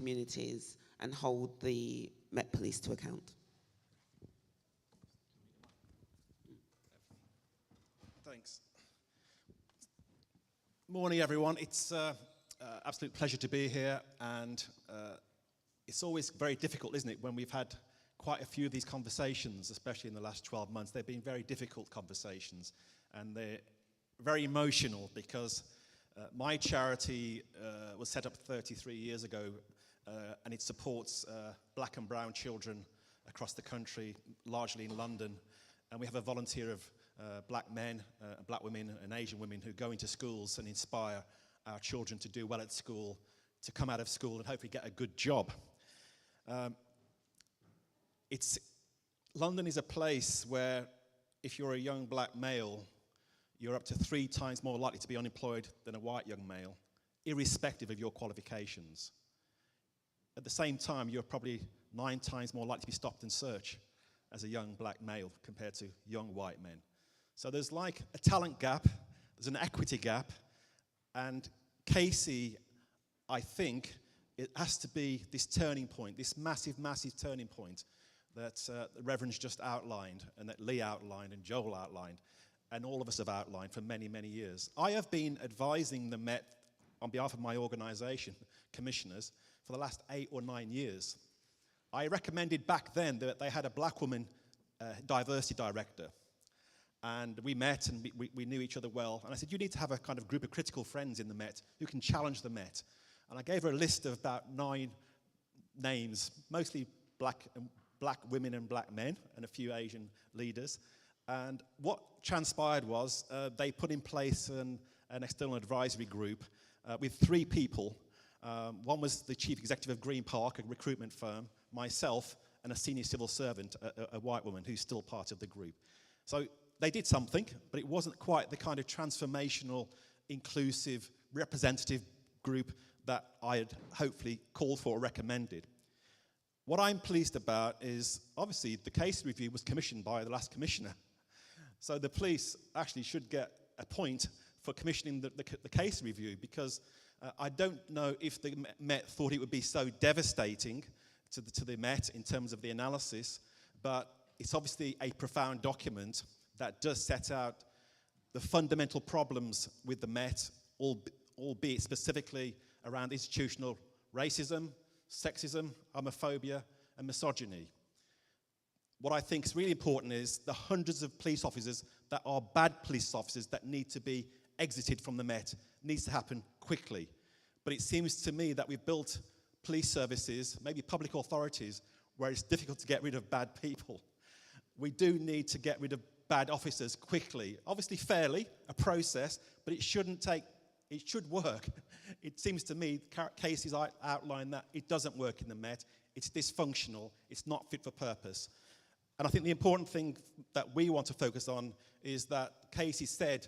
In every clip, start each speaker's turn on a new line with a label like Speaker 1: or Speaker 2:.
Speaker 1: communities and hold the Met Police to account?
Speaker 2: Thanks. Morning, everyone. It's absolute pleasure to be here, and it's always very difficult, isn't it, when we've had quite a few of these conversations, especially in the last 12 months. They've been very difficult conversations, and they're very emotional because my charity was set up 33 years ago, and it supports black and brown children across the country, largely in London. And we have a volunteer of black men, black women and Asian women who go into schools and inspire our children to do well at school, to come out of school and hopefully get a good job. London is a place where if you're a young black male, you're up to 3 times more likely to be unemployed than a white young male, irrespective of your qualifications. At the same time, you're probably 9 times more likely to be stopped and searched as a young black male compared to young white men. So there's like a talent gap, there's an equity gap, and Casey, I think, it has to be this turning point, this massive, massive turning point that the Reverend's just outlined, and that Lee outlined, and Joel outlined, and all of us have outlined for many, many years. I have been advising the Met on behalf of my organisation, commissioners, for the last 8 or 9 years. I recommended back then that they had a black woman diversity director. And we met and we knew each other well. And I said, you need to have a kind of group of critical friends in the Met who can challenge the Met. And I gave her a list of about 9 names, mostly black women and black men, and a few Asian leaders. And what transpired was they put in place an external advisory group with 3 people. One was the chief executive of Green Park, a recruitment firm, myself, and a senior civil servant, a white woman who's still part of the group. So they did something, but it wasn't quite the kind of transformational, inclusive, representative group that I had hopefully called for or recommended. What I'm pleased about is, obviously, the case review was commissioned by the last commissioner. So the police actually should get a point for commissioning the case review, because I don't know if the Met thought it would be so devastating to the Met in terms of the analysis, but it's obviously a profound document that does set out the fundamental problems with the Met, albeit specifically around institutional racism, sexism, homophobia, and misogyny. What I think is really important is the hundreds of police officers that are bad police officers that need to be exited from the Met needs to happen quickly. But it seems to me that we've built police services, maybe public authorities, where it's difficult to get rid of bad people. We do need to get rid of bad officers quickly. Obviously fairly, a process, but it should work. It seems to me, Casey's outlined that it doesn't work in the Met. It's dysfunctional. It's not fit for purpose. And I think the important thing that we want to focus on is that Casey said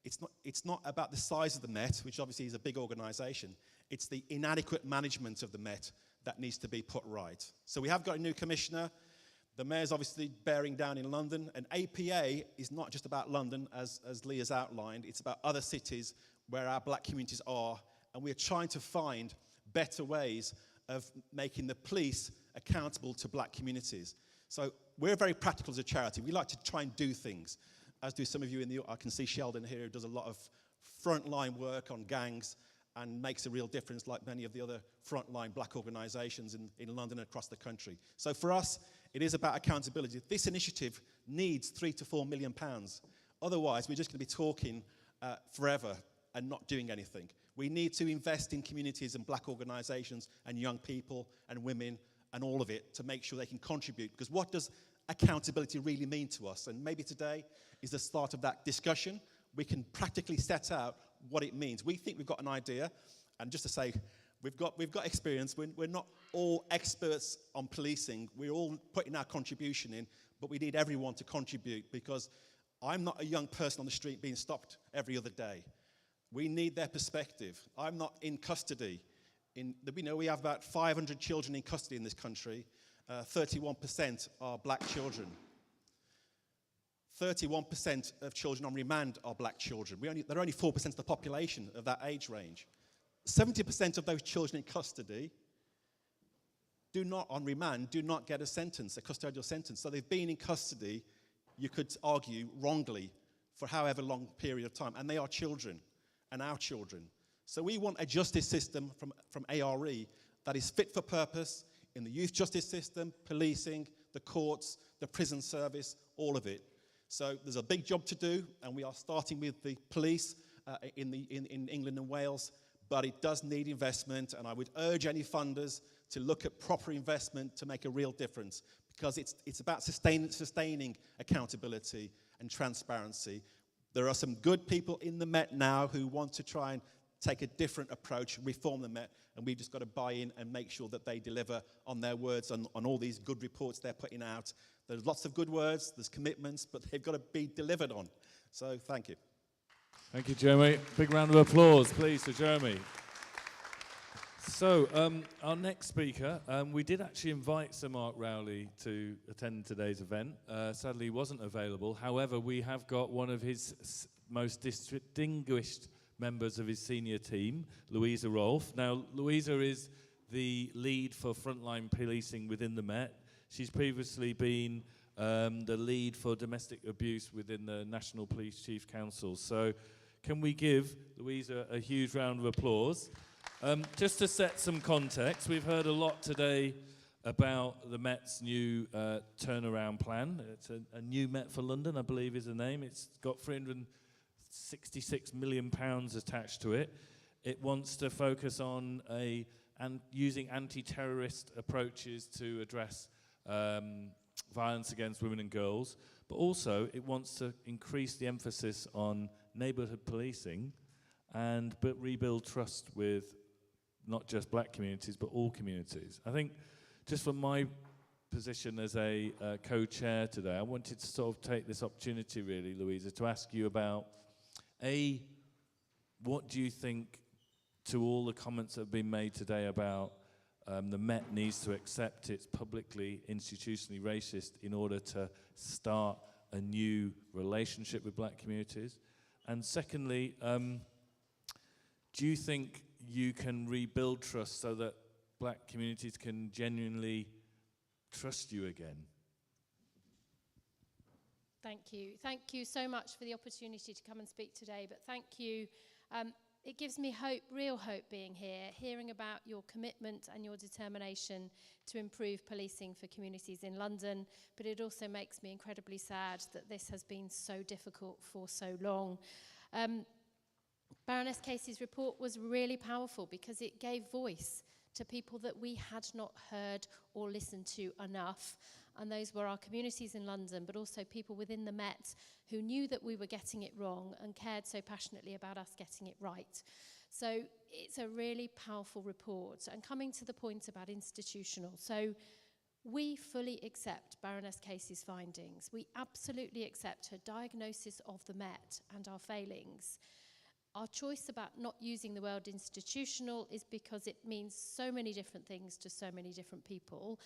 Speaker 2: it's not about the size of the Met, which obviously is a big organisation. It's the inadequate management of the Met that needs to be put right. So we have got a new commissioner. The mayor's obviously bearing down in London, and APA is not just about London, as Lee has outlined. It's about other cities where our black communities are, and we're trying to find better ways of making the police accountable to black communities. So we're very practical as a charity. We like to try and do things, as do some of you I can see Sheldon here, who does a lot of frontline work on gangs and makes a real difference, like many of the other frontline black organisations in London and across the country. So for us, it is about accountability. This initiative needs £3 to £4 million. Otherwise, we're just going to be talking forever and not doing anything. We need to invest in communities and black organisations and young people and women and all of it to make sure they can contribute. Because what does accountability really mean to us? And maybe today is the start of that discussion. We can practically set out what it means. We think we've got an idea, and just to say, we've got experience. We're not all experts on policing. We're all putting our contribution in, but we need everyone to contribute, because I'm not a young person on the street being stopped every other day. We need their perspective. I'm not in custody. We have about 500 children in custody in this country. 31% are black children. 31% of children on remand are black children. They're only 4% of the population of that age range. 70% of those children in custody on remand, do not get a sentence, a custodial sentence. So they've been in custody, you could argue, wrongly for however long period of time. And they are children, and our children. So we want a justice system from ARE that is fit for purpose in the youth justice system, policing, the courts, the prison service, all of it. So there's a big job to do, and we are starting with the police in England and Wales, but it does need investment, and I would urge any funders to look at proper investment to make a real difference, because it's about sustaining accountability and transparency. There are some good people in the Met now who want to try and take a different approach, reform the Met, and we've just got to buy in and make sure that they deliver on their words, on all these good reports they're putting out. There's lots of good words, there's commitments, but they've got to be delivered on. So thank you.
Speaker 3: Thank you, Jeremy. Big round of applause, please, for Jeremy. So, our next speaker, we did actually invite Sir Mark Rowley to attend today's event. Sadly, he wasn't available. However, we have got one of his most distinguished members of his senior team, Louisa Rolfe. Now, Louisa is the lead for frontline policing within the Met. She's previously been the lead for domestic abuse within the National Police Chief Council. So, can we give Louisa a huge round of applause? Just to set some context, we've heard a lot today about the Met's new turnaround plan. It's a new Met for London, I believe is the name. It's got £366 million attached to it. It wants to focus on using anti-terrorist approaches to address violence against women and girls, but also it wants to increase the emphasis on neighbourhood policing and rebuild trust with not just black communities, but all communities. I think just from my position as a co-chair today, I wanted to sort of take this opportunity really, Louisa, to ask you about, what do you think to all the comments that have been made today about the Met needs to accept it's publicly, institutionally racist in order to start a new relationship with black communities? And secondly, do you think you can rebuild trust so that black communities can genuinely trust you again?
Speaker 4: Thank you. Thank you so much for the opportunity to come and speak today, but thank you. It gives me hope, real hope being here, hearing about your commitment and your determination to improve policing for communities in London, but it also makes me incredibly sad that this has been so difficult for so long. Baroness Casey's report was really powerful because it gave voice to people that we had not heard or listened to enough. And those were our communities in London, but also people within the Met who knew that we were getting it wrong and cared so passionately about us getting it right. So it's a really powerful report. And coming to the point about institutional, so we fully accept Baroness Casey's findings. We absolutely accept her diagnosis of the Met and our failings. Our choice about not using the word institutional is because it means so many different things to so many different people.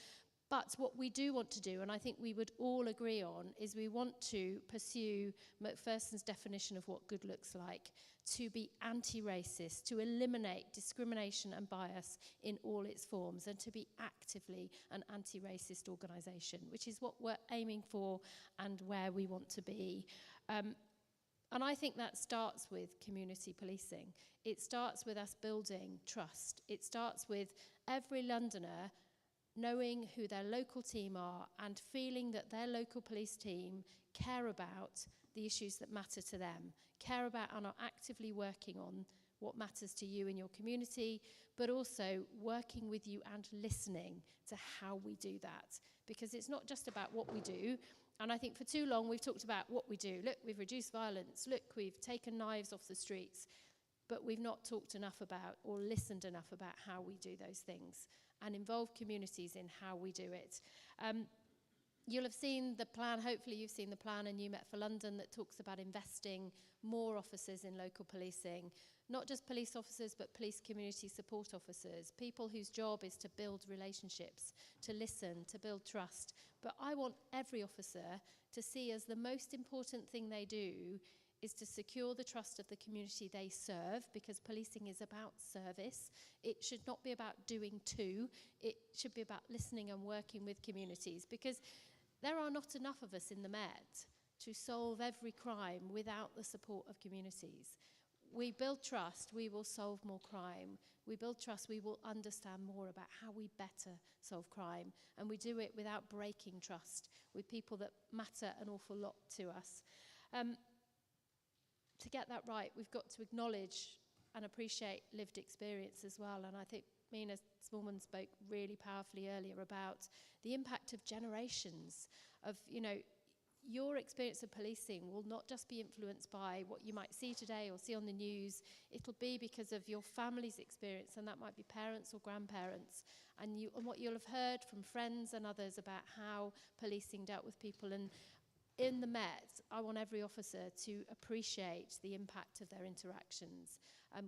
Speaker 4: But what we do want to do, and I think we would all agree on, is we want to pursue Macpherson's definition of what good looks like, to be anti-racist, to eliminate discrimination and bias in all its forms, and to be actively an anti-racist organisation, which is what we're aiming for and where we want to be. And I think that starts with community policing. It starts with us building trust. It starts with every Londoner knowing who their local team are and feeling that their local police team care about the issues that matter to them, care about and are actively working on what matters to you in your community, but also working with you and listening to how we do that. Because it's not just about what we do. And I think for too long we've talked about what we do. Look, we've reduced violence. Look, we've taken knives off the streets. But we've not talked enough about or listened enough about how we do those things and involve communities in how we do it. You'll have seen the plan, hopefully you've seen the plan, A New Met for London, that talks about investing more officers in local policing. Not just police officers, but police community support officers, people whose job is to build relationships, to listen, to build trust. But I want every officer to see as the most important thing they do is to secure the trust of the community they serve, because policing is about service. It should not be about doing to. It should be about listening and working with communities, because there are not enough of us in the Met to solve every crime without the support of communities. We build trust, we will solve more crime. We build trust, we will understand more about how we better solve crime. And we do it without breaking trust with people that matter an awful lot to us. To get that right, we've got to acknowledge and appreciate lived experience as well. And I think Mina Smallman spoke really powerfully earlier about the impact of generations of, your experience of policing will not just be influenced by what you might see today or see on the news. It'll be because of your family's experience, and that might be parents or grandparents, and what you'll have heard from friends and others about how policing dealt with people. And in the Met, I want every officer to appreciate the impact of their interactions.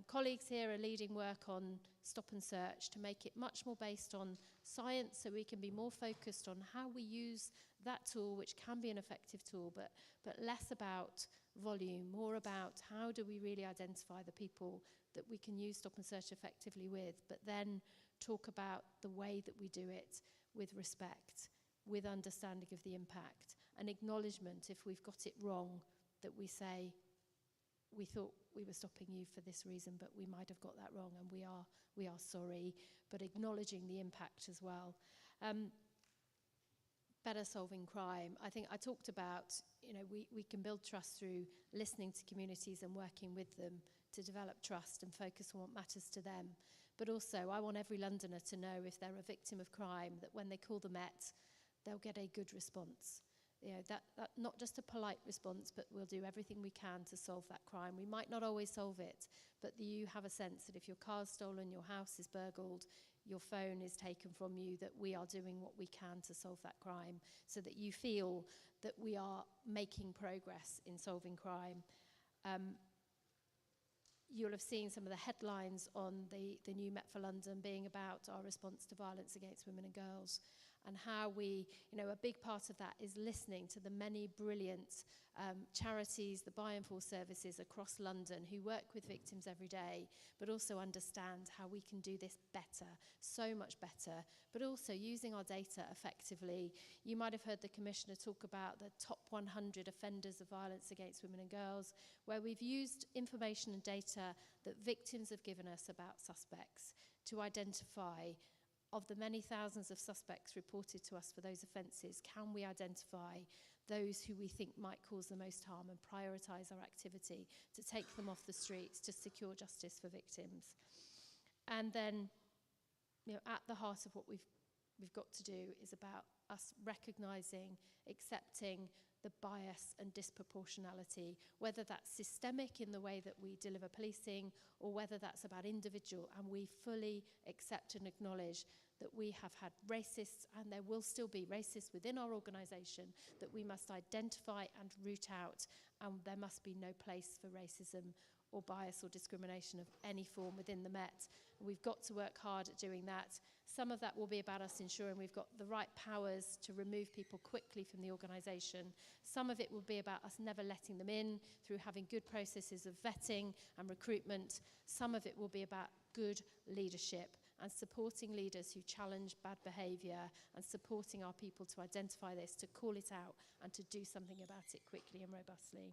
Speaker 4: Colleagues here are leading work on stop and search to make it much more based on science, so we can be more focused on how we use that tool, which can be an effective tool, but less about volume, more about how do we really identify the people that we can use stop and search effectively with, but then talk about the way that we do it with respect, with understanding of the impact, and acknowledgement if we've got it wrong, that we say, we thought we were stopping you for this reason, but we might have got that wrong, and we are sorry, but acknowledging the impact as well. Better solving crime. I think I talked about, we can build trust through listening to communities and working with them to develop trust and focus on what matters to them. But also, I want every Londoner to know if they're a victim of crime, that when they call the Met, they'll get a good response. That not just a polite response, but we'll do everything we can to solve that crime. We might not always solve it, but you have a sense that if your car's stolen, your house is burgled, your phone is taken from you, that we are doing what we can to solve that crime, so that you feel that we are making progress in solving crime. You'll have seen some of the headlines on the new Met for London being about our response to violence against women and girls, and how we, a big part of that is listening to the many brilliant charities, the buy and fall services across London who work with victims every day, but also understand how we can do this better, so much better, but also using our data effectively. You might have heard the Commissioner talk about the top 100 offenders of violence against women and girls, where we've used information and data that victims have given us about suspects to identify, of the many thousands of suspects reported to us for those offences, can we identify those who we think might cause the most harm and prioritise our activity to take them off the streets, to secure justice for victims. And then, at the heart of what we've got to do is about us recognising, accepting the bias and disproportionality, whether that's systemic in the way that we deliver policing or whether that's about individual, and we fully accept and acknowledge that we have had racists, and there will still be racists within our organisation that we must identify and root out, and there must be no place for racism or bias or discrimination of any form within the Met. We've got to work hard at doing that. Some of that will be about us ensuring we've got the right powers to remove people quickly from the organisation. Some of it will be about us never letting them in through having good processes of vetting and recruitment. Some of it will be about good leadership and supporting leaders who challenge bad behaviour, and supporting our people to identify this, to call it out, and to do something about it quickly and robustly.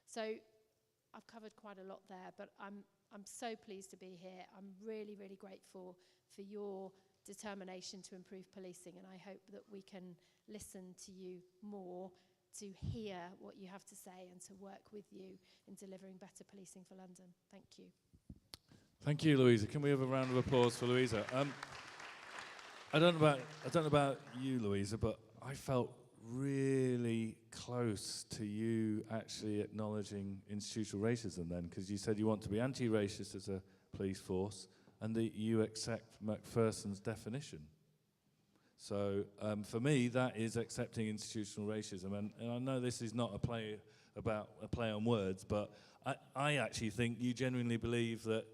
Speaker 4: So I've covered quite a lot there, but I'm so pleased to be here. I'm really, really grateful for your determination to improve policing, and I hope that we can listen to you more, to hear what you have to say, and to work with you in delivering better policing for London. Thank you.
Speaker 3: Thank you, Louisa. Can we have a round of applause for Louisa? I don't know about you, Louisa, but I felt really close to you actually acknowledging institutional racism then, because you said you want to be anti-racist as a police force and that you accept Macpherson's definition. So for me, that is accepting institutional racism. And I know this is not a play on words, but I actually think you genuinely believe that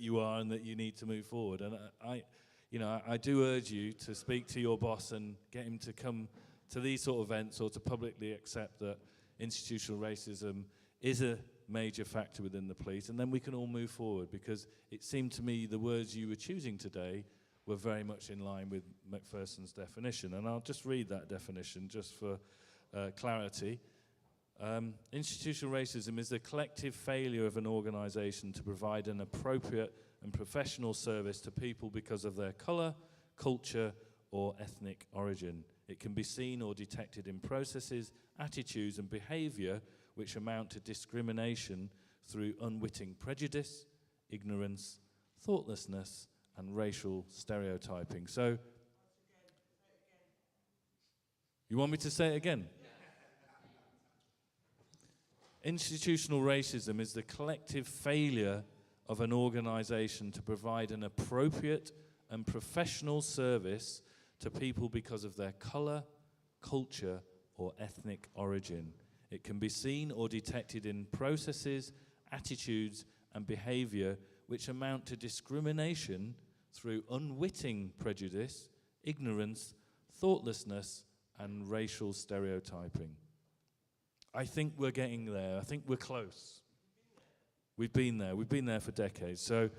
Speaker 3: you are and that you need to move forward. And I do urge you to speak to your boss and get him to come to these sort of events, or to publicly accept that institutional racism is a major factor within the police, and then we can all move forward, because it seemed to me the words you were choosing today were very much in line with Macpherson's definition. And I'll just read that definition just for clarity. Institutional racism is the collective failure of an organisation to provide an appropriate and professional service to people because of their colour, culture, or ethnic origin. It can be seen or detected in processes, attitudes, and behaviour which amount to discrimination through unwitting prejudice, ignorance, thoughtlessness, and racial stereotyping. So, you want me to say it again? Institutional racism is the collective failure of an organisation to provide an appropriate and professional service to people because of their colour, culture, or ethnic origin. It can be seen or detected in processes, attitudes, and behaviour which amount to discrimination through unwitting prejudice, ignorance, thoughtlessness, and racial stereotyping. I think we're getting there. I think we're close. We've been there for decades. So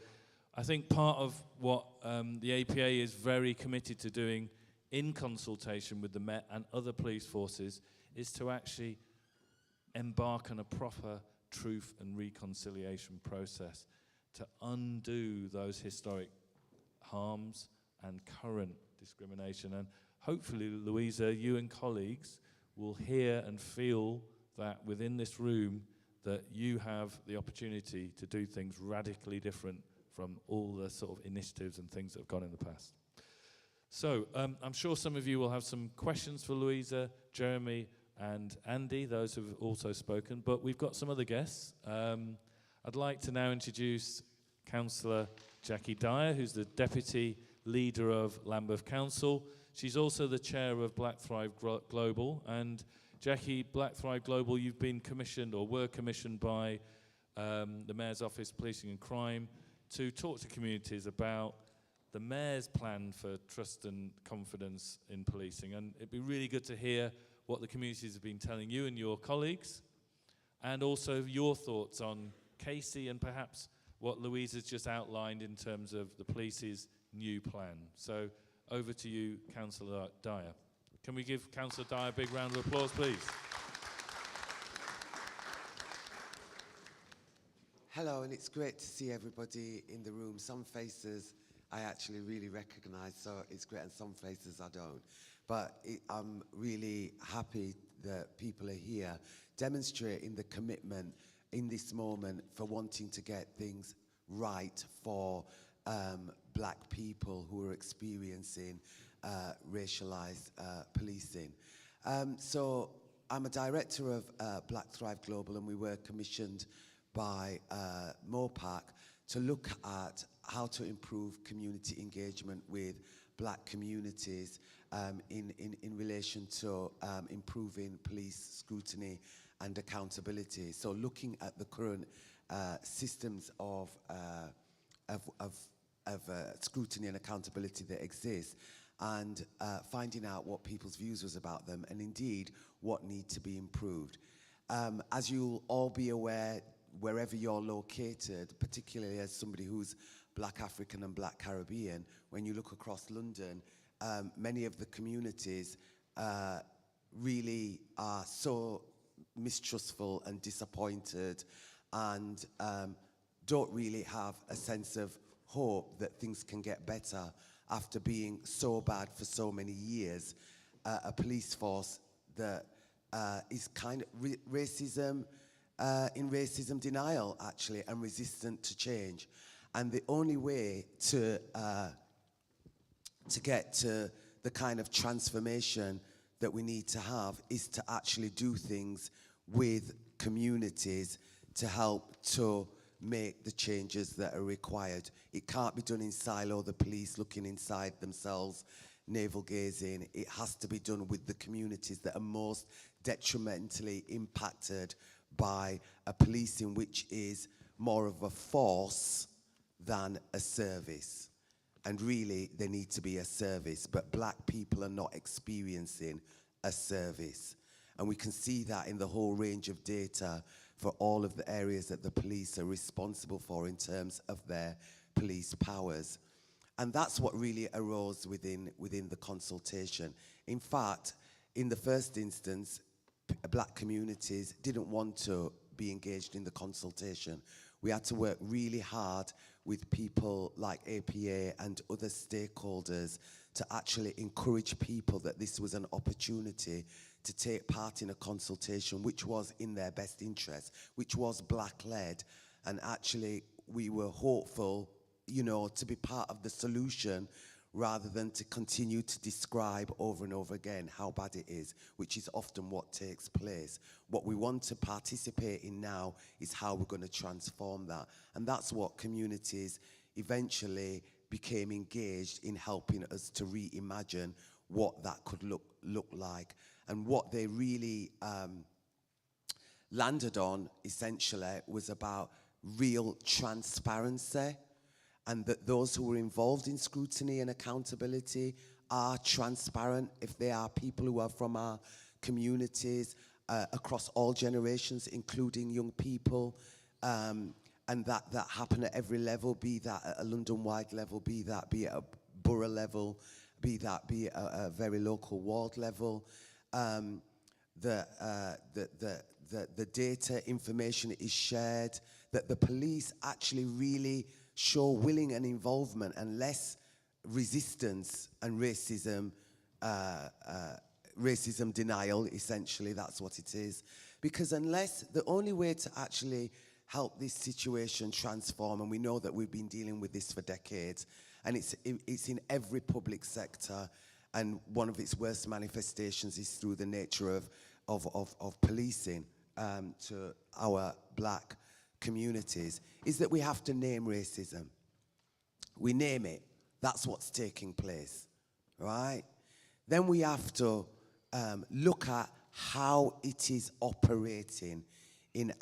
Speaker 3: I think part of what the APA is very committed to doing in consultation with the Met and other police forces is to actually embark on a proper truth and reconciliation process to undo those historic harms and current discrimination. And hopefully, Louisa, you and colleagues will hear and feel that within this room that you have the opportunity to do things radically different from all the sort of initiatives and things that have gone in the past. So I'm sure some of you will have some questions for Louisa, Jeremy, and Andy, those who have also spoken, but we've got some other guests. I'd like to now introduce Councillor Jackie Dyer, who's the Deputy Leader of Lambeth Council. She's also the Chair of Black Thrive Global. And Jackie, Black Thrive Global, you've been commissioned or were commissioned by the Mayor's Office Policing and Crime to talk to communities about the Mayor's plan for trust and confidence in policing. And it'd be really good to hear what the communities have been telling you and your colleagues, and also your thoughts on Casey and perhaps what Louise has just outlined in terms of the police's new plan. So over to you, Councillor Dyer. Can we give Councillor Dyer a big round of applause, please?
Speaker 1: Hello, and it's great to see everybody in the room. Some faces I actually really recognise, so it's great, and some faces I don't. But I'm really happy that people are here, demonstrating the commitment in this moment for wanting to get things right for black people who are experiencing racialised policing. So I'm a director of Black Thrive Global, and we were commissioned by MOPAC to look at how to improve community engagement with black communities in relation to improving police scrutiny and accountability. So looking at the current systems of scrutiny and accountability that exist, and finding out what people's views was about them, and indeed what need to be improved. As you'll all be aware, wherever you're located, particularly as somebody who's Black African and Black Caribbean, when you look across London, many of the communities really are so mistrustful and disappointed, and don't really have a sense of hope that things can get better after being so bad for so many years. A police force that is kind of racism denial, actually, and resistant to change. And the only way to get to the kind of transformation that we need to have is to actually do things with communities to help to make the changes that are required. It can't be done in silo, the police looking inside themselves, navel gazing. It has to be done with the communities that are most detrimentally impacted by a policing which is more of a force than a service. And really, there needs to be a service, but black people are not experiencing a service. And we can see that in the whole range of data for all of the areas that the police are responsible for in terms of their police powers. And that's what really arose within the consultation. In fact, in the first instance, black communities didn't want to be engaged in the consultation. We had to work really hard with people like APA and other stakeholders to actually encourage people that this was an opportunity to take part in a consultation which was in their best interest, which was black-led. And actually, we were hopeful, you know, to be part of the solution rather than to continue to describe over and over again how bad it is, which is often what takes place. What we want to participate in now is how we're going to transform that. And that's what communities eventually became engaged in helping us to reimagine what that could look like. And what they really landed on, essentially, was about real transparency, and that those who were involved in scrutiny and accountability are transparent if they are people who are from our communities across all generations, including young people, and that happen at every level, be that at a London-wide level, be at a borough level, be at a very local ward level. The data information is shared, that the police actually really show willing and involvement and less resistance and racism denial, essentially, that's what it is. Because the only way to actually help this situation transform, and we know that we've been dealing with this for decades, and it's in every public sector, and one of its worst manifestations is through the nature of policing to our black communities, is that we have to name racism. We name it. That's what's taking place, right? Then we have to look at how it is operating in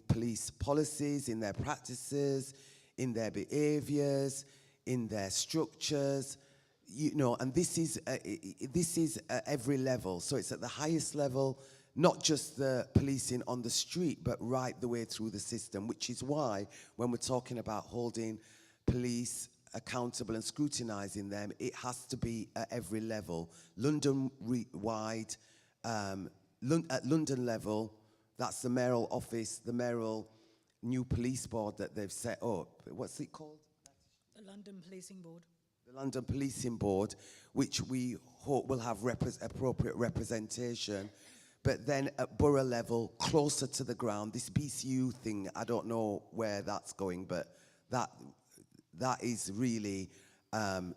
Speaker 1: police policies, in their practices, in their behaviors, in their structures, you know, and this is at every level. So it's at the highest level, not just the policing on the street, but right the way through the system, which is why when we're talking about holding police accountable and scrutinizing them, it has to be at every level. London-wide, at London level, that's the mayoral office, the mayoral new police board that they've set up. What's it called?
Speaker 5: The London Policing Board.
Speaker 1: The London Policing Board, which we hope will have appropriate representation. But then at borough level, closer to the ground, this BCU thing, I don't know where that's going, but that is really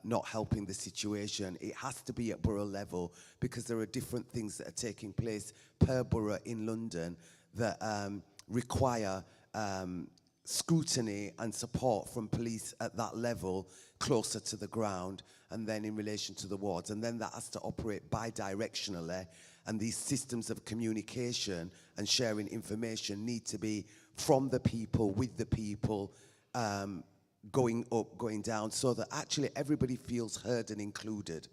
Speaker 1: not helping the situation. It has to be at borough level because there are different things that are taking place per borough in London that require scrutiny and support from police at that level, closer to the ground, and then in relation to the wards. And then that has to operate bi-directionally, and these systems of communication and sharing information need to be from the people, with the people, going up, going down, so that actually everybody feels heard and included.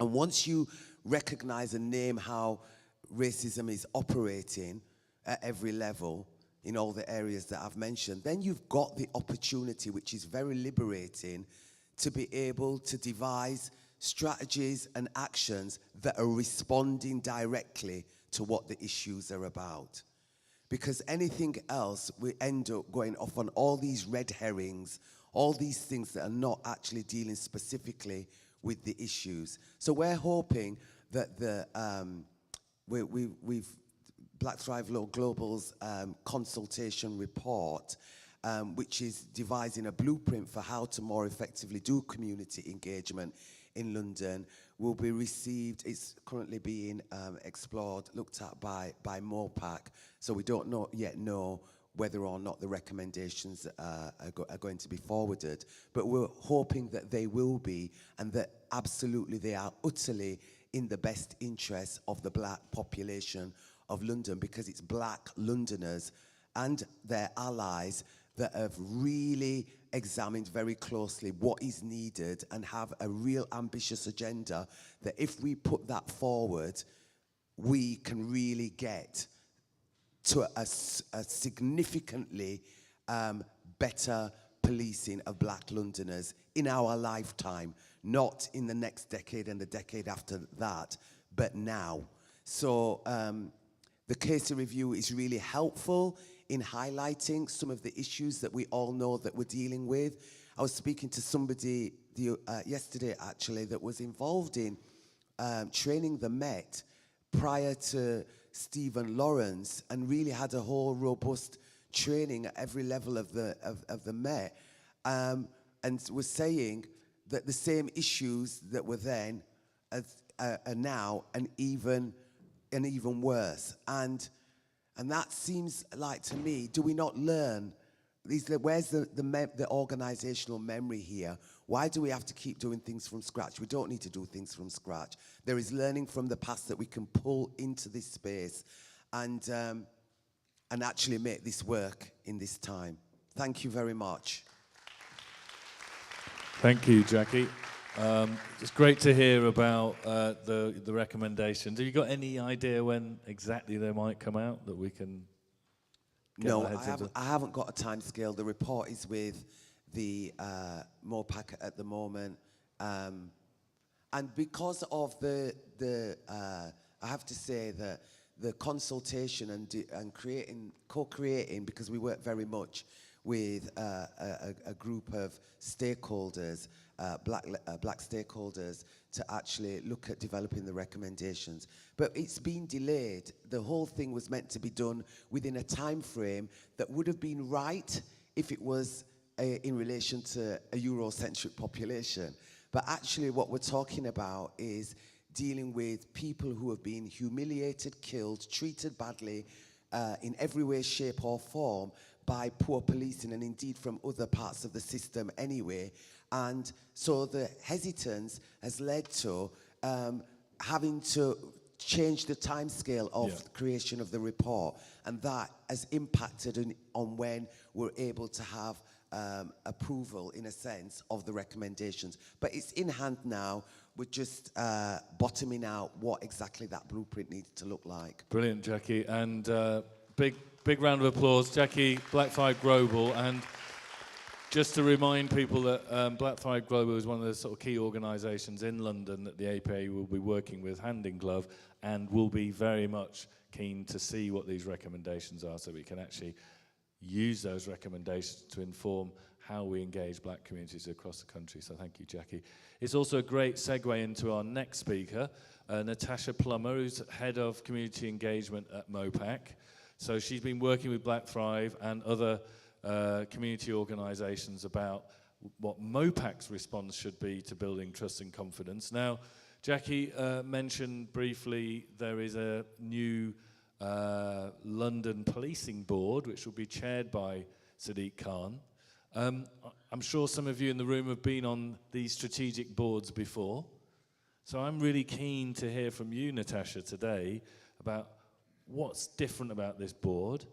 Speaker 1: And once you recognize and name how racism is operating at every level, in all the areas that I've mentioned, then you've got the opportunity, which is very liberating, to be able to devise strategies and actions that are responding directly to what the issues are about. Because anything else, we end up going off on all these red herrings, all these things that are not actually dealing specifically with the issues. So we're hoping that we've Black Thrive Law Global's consultation report, which is devising a blueprint for how to more effectively do community engagement in London, will be received. It's currently being explored, looked at by MOPAC, so we don't yet know whether or not the recommendations are going to be forwarded. But we're hoping that they will be, and that absolutely they are utterly in the best interest of the black population of London, because it's black Londoners and their allies that have really examined very closely what is needed and have a real ambitious agenda that if we put that forward, we can really get to a significantly better policing of black Londoners in our lifetime, not in the next decade and the decade after that, but now. So the Casey Review is really helpful in highlighting some of the issues that we all know that we're dealing with. I was speaking to somebody yesterday, actually, that was involved in training the Met prior to Stephen Lawrence, and really had a whole robust training at every level of the Met, and was saying that the same issues that were then are now, and even worse. And that seems like, to me, do we not learn? Where's the organizational memory here? Why do we have to keep doing things from scratch? We don't need to do things from scratch. There is learning from the past that we can pull into this space and actually make this work in this time. Thank you very much.
Speaker 3: Thank you, Jackie. It's great to hear about the recommendations. Have you got any idea when exactly they might come out that we can get
Speaker 1: No,
Speaker 3: our heads into?
Speaker 1: I haven't got a time scale. The report is with the MOPAC at the moment. And because of I have to say that the consultation and co-creating, because we work very much with a group of stakeholders, black stakeholders, to actually look at developing the recommendations. But it's been delayed. The whole thing was meant to be done within a time frame that would have been right if it was in relation to a Eurocentric population. But actually what we're talking about is dealing with people who have been humiliated, killed, treated badly in every way, shape or form by poor policing, and indeed from other parts of the system anyway. And so the hesitance has led to having to change the timescale of the creation of the report, and that has impacted on when we're able to have approval, in a sense, of the recommendations. But it's in hand now. We're just bottoming out what exactly that blueprint needs to look like.
Speaker 3: Brilliant, Jackie. And big round of applause, Jackie Blackfire Global. And just to remind people that Blackfire Global is one of the sort of key organisations in London that the APA will be working with hand in glove, and will be very much keen to see what these recommendations are, so we can actually use those recommendations to inform how we engage black communities across the country. So thank you, Jackie. It's also a great segue into our next speaker, Natasha Plummer, who's Head of Community Engagement at MOPAC. So she's been working with Black Thrive and other community organisations about what MOPAC's response should be to building trust and confidence. Now, Jackie mentioned briefly there is a new London Policing Board, which will be chaired by Sadiq Khan. I'm sure some of you in the room have been on these strategic boards before. So I'm really keen to hear from you, Natasha, today about what's different about this board,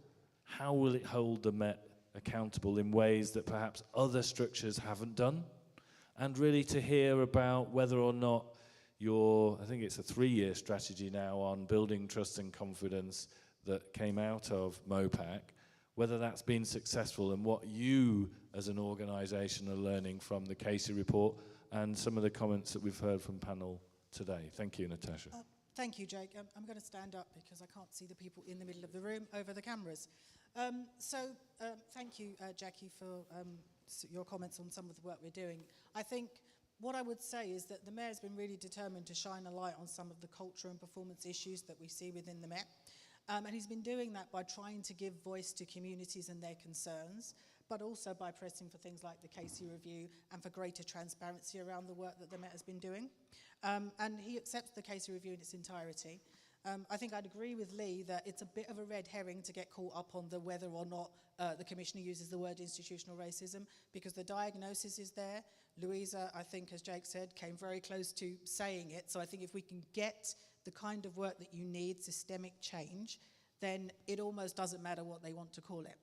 Speaker 3: how will it hold the Met accountable in ways that perhaps other structures haven't done, and really to hear about whether or not I think it's a 3-year strategy now on building trust and confidence that came out of MOPAC, whether that's been successful and what you as an organisation are learning from the Casey report and some of the comments that we've heard from panel today. Thank you, Natasha.
Speaker 5: Thank you, Jake. I'm going to stand up because I can't see the people in the middle of the room over the cameras. Thank you, Jackie, for your comments on some of the work we're doing. I think what I would say is that the Mayor's been really determined to shine a light on some of the culture and performance issues that we see within the Met. And he's been doing that by trying to give voice to communities and their concerns, but also by pressing for things like the Casey Review and for greater transparency around the work that the Met has been doing. And he accepts the Casey Review in its entirety. I think I'd agree with Lee that it's a bit of a red herring to get caught up on whether or not the Commissioner uses the word institutional racism, because the diagnosis is there. Louisa, I think, as Jake said, came very close to saying it. So I think if we can get the kind of work that you need, systemic change, then it almost doesn't matter what they want to call it.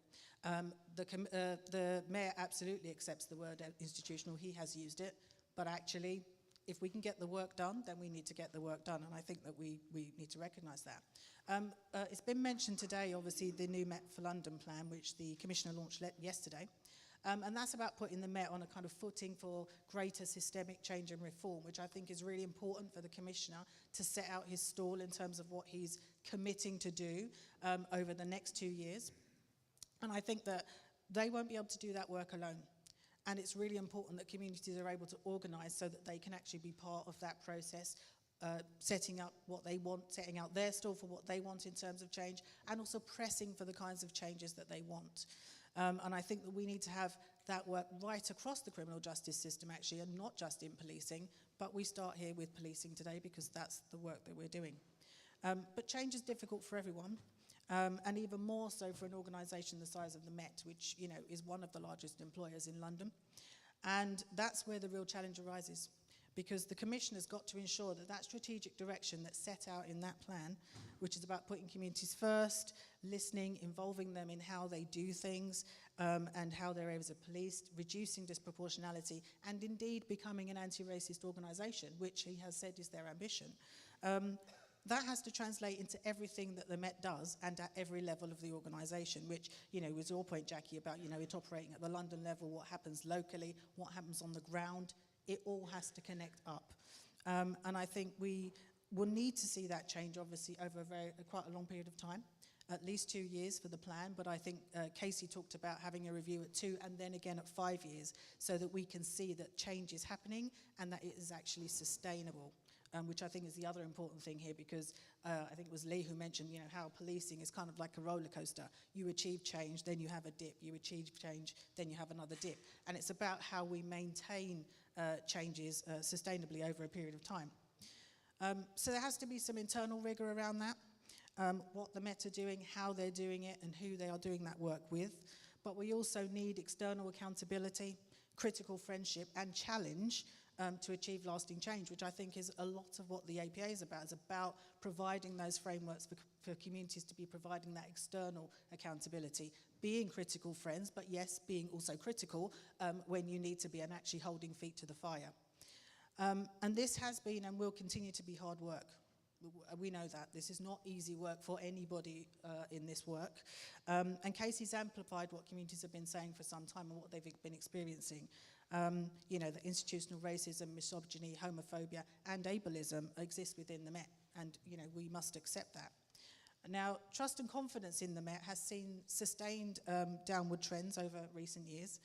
Speaker 5: The Mayor absolutely accepts the word institutional. He has used it, but actually if we can get the work done, then we need to get the work done, and I think that we need to recognise that. It's been mentioned today, obviously, the new Met for London plan, which the Commissioner launched yesterday. And that's about putting the Met on a kind of footing for greater systemic change and reform, which I think is really important for the Commissioner to set out his stall in terms of what he's committing to do over the next 2 years. And I think that they won't be able to do that work alone. And it's really important that communities are able to organise so that they can actually be part of that process, setting up what they want, setting out their stall for what they want in terms of change, and also pressing for the kinds of changes that they want. And I think that we need to have that work right across the criminal justice system, actually, and not just in policing, but we start here with policing today because that's the work that we're doing. But change is difficult for everyone, and even more so for an organisation the size of the Met, which, you know, is one of the largest employers in London. And that's where the real challenge arises, because the Commissioner's got to ensure that that strategic direction that's set out in that plan, which is about putting communities first, listening, involving them in how they do things, and how their areas are policed, reducing disproportionality, and indeed becoming an anti-racist organisation, which he has said is their ambition. That has to translate into everything that the Met does and at every level of the organisation, which, you know, was your point, Jackie, about, you know, it operating at the London level, what happens locally, what happens on the ground. It all has to connect up. And I think we will need to see that change, obviously, over quite a long period of time, at least 2 years for the plan. But I think Casey talked about having a review at 2 and then again at 5 years, so that we can see that change is happening and that it is actually sustainable. Which I think is the other important thing here, because I think it was Lee who mentioned, you know, how policing is kind of like a roller coaster. You achieve change, then you have a dip. You achieve change, then you have another dip. And it's about how we maintain changes sustainably over a period of time. So there has to be some internal rigour around that, what the Met are doing, how they're doing it, and who they are doing that work with. But we also need external accountability, critical friendship, and challenge to achieve lasting change, which I think is a lot of what the APA is about. It's about providing those frameworks for communities to be providing that external accountability, being critical friends, but yes, being also critical when you need to be, and actually holding feet to the fire. And this has been and will continue to be hard work. We know that. This is not easy work for anybody in this work. And Casey's amplified what communities have been saying for some time and what they've been experiencing. You know, that institutional racism, misogyny, homophobia, and ableism exist within the Met, and, you know, we must accept that. Now, trust and confidence in the Met has seen sustained downward trends over recent years,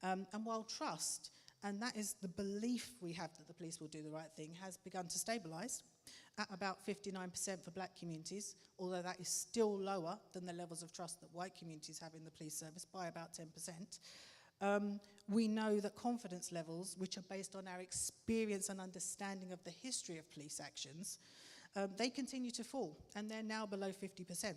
Speaker 5: and while trust, and that is the belief we have that the police will do the right thing, has begun to stabilise at about 59% for black communities, although that is still lower than the levels of trust that white communities have in the police service by about 10%. We know that confidence levels, which are based on our experience and understanding of the history of police actions, they continue to fall, and they're now below 50%.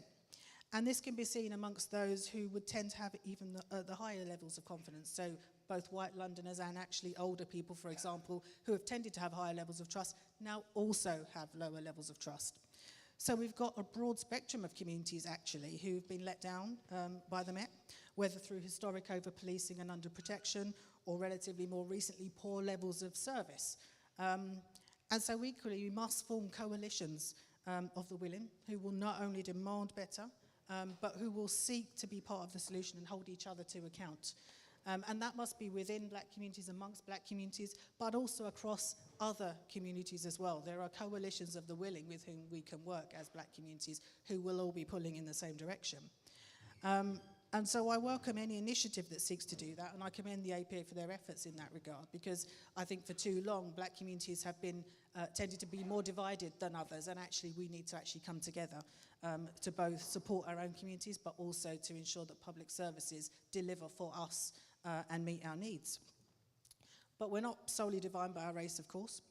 Speaker 5: And this can be seen amongst those who would tend to have even the higher levels of confidence. So both white Londoners and actually older people, for example, who have tended to have higher levels of trust, now also have lower levels of trust. So we've got a broad spectrum of communities, actually, who've been let down by the Met, whether through historic over-policing and under-protection, or relatively more recently, poor levels of service. And so equally, we must form coalitions of the willing, who will not only demand better, but who will seek to be part of the solution and hold each other to account. And that must be within black communities, amongst black communities, but also across other communities as well. There are coalitions of the willing with whom we can work as black communities, who will all be pulling in the same direction. And so I welcome any initiative that seeks to do that, and I commend the APA for their efforts in that regard, because I think for too long black communities have been tended to be more divided than others, and actually we need to actually come together to both support our own communities, but also to ensure that public services deliver for us and meet our needs. But we're not solely defined by our race, of course.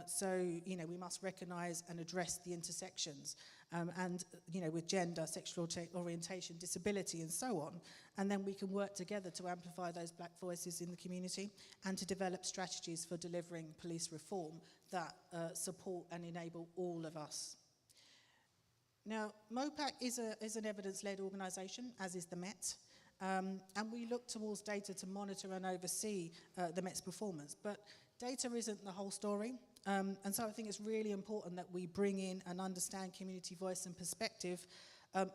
Speaker 5: So, you know, we must recognise and address the intersections and, you know, with gender, sexual orientation, disability and so on. And then we can work together to amplify those black voices in the community and to develop strategies for delivering police reform that support and enable all of us. Now, MOPAC is an evidence-led organisation, as is the Met. And we look towards data to monitor and oversee the Met's performance. But data isn't the whole story. And so I think it's really important that we bring in and understand community voice and perspective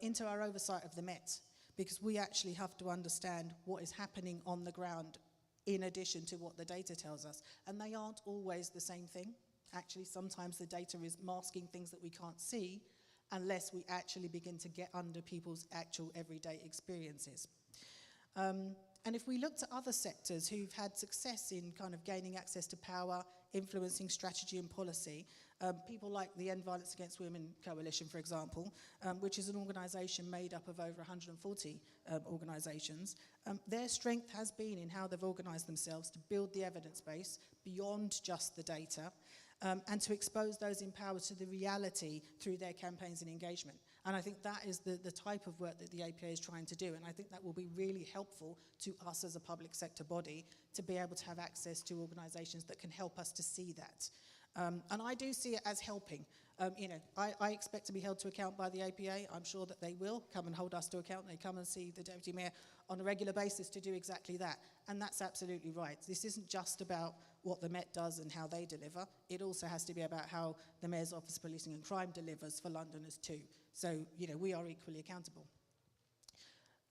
Speaker 5: into our oversight of the Met, because we actually have to understand what is happening on the ground in addition to what the data tells us. And they aren't always the same thing. Actually, sometimes the data is masking things that we can't see unless we actually begin to get under people's actual everyday experiences. And if we look to other sectors who've had success in kind of gaining access to power, influencing strategy and policy, people like the End Violence Against Women Coalition, for example, which is an organisation made up of over 140 organisations, their strength has been in how they've organised themselves to build the evidence base beyond just the data, and to expose those in power to the reality through their campaigns and engagement. And I think that is the type of work that the APA is trying to do, and I think that will be really helpful to us as a public sector body to be able to have access to organisations that can help us to see that. And I do see it as helping. I expect to be held to account by the APA. I'm sure that they will come and hold us to account. They come and see the Deputy Mayor on a regular basis to do exactly that. And that's absolutely right. This isn't just about what the Met does and how they deliver. It also has to be about how the Mayor's Office of Policing and Crime delivers for Londoners too. So, we are equally accountable.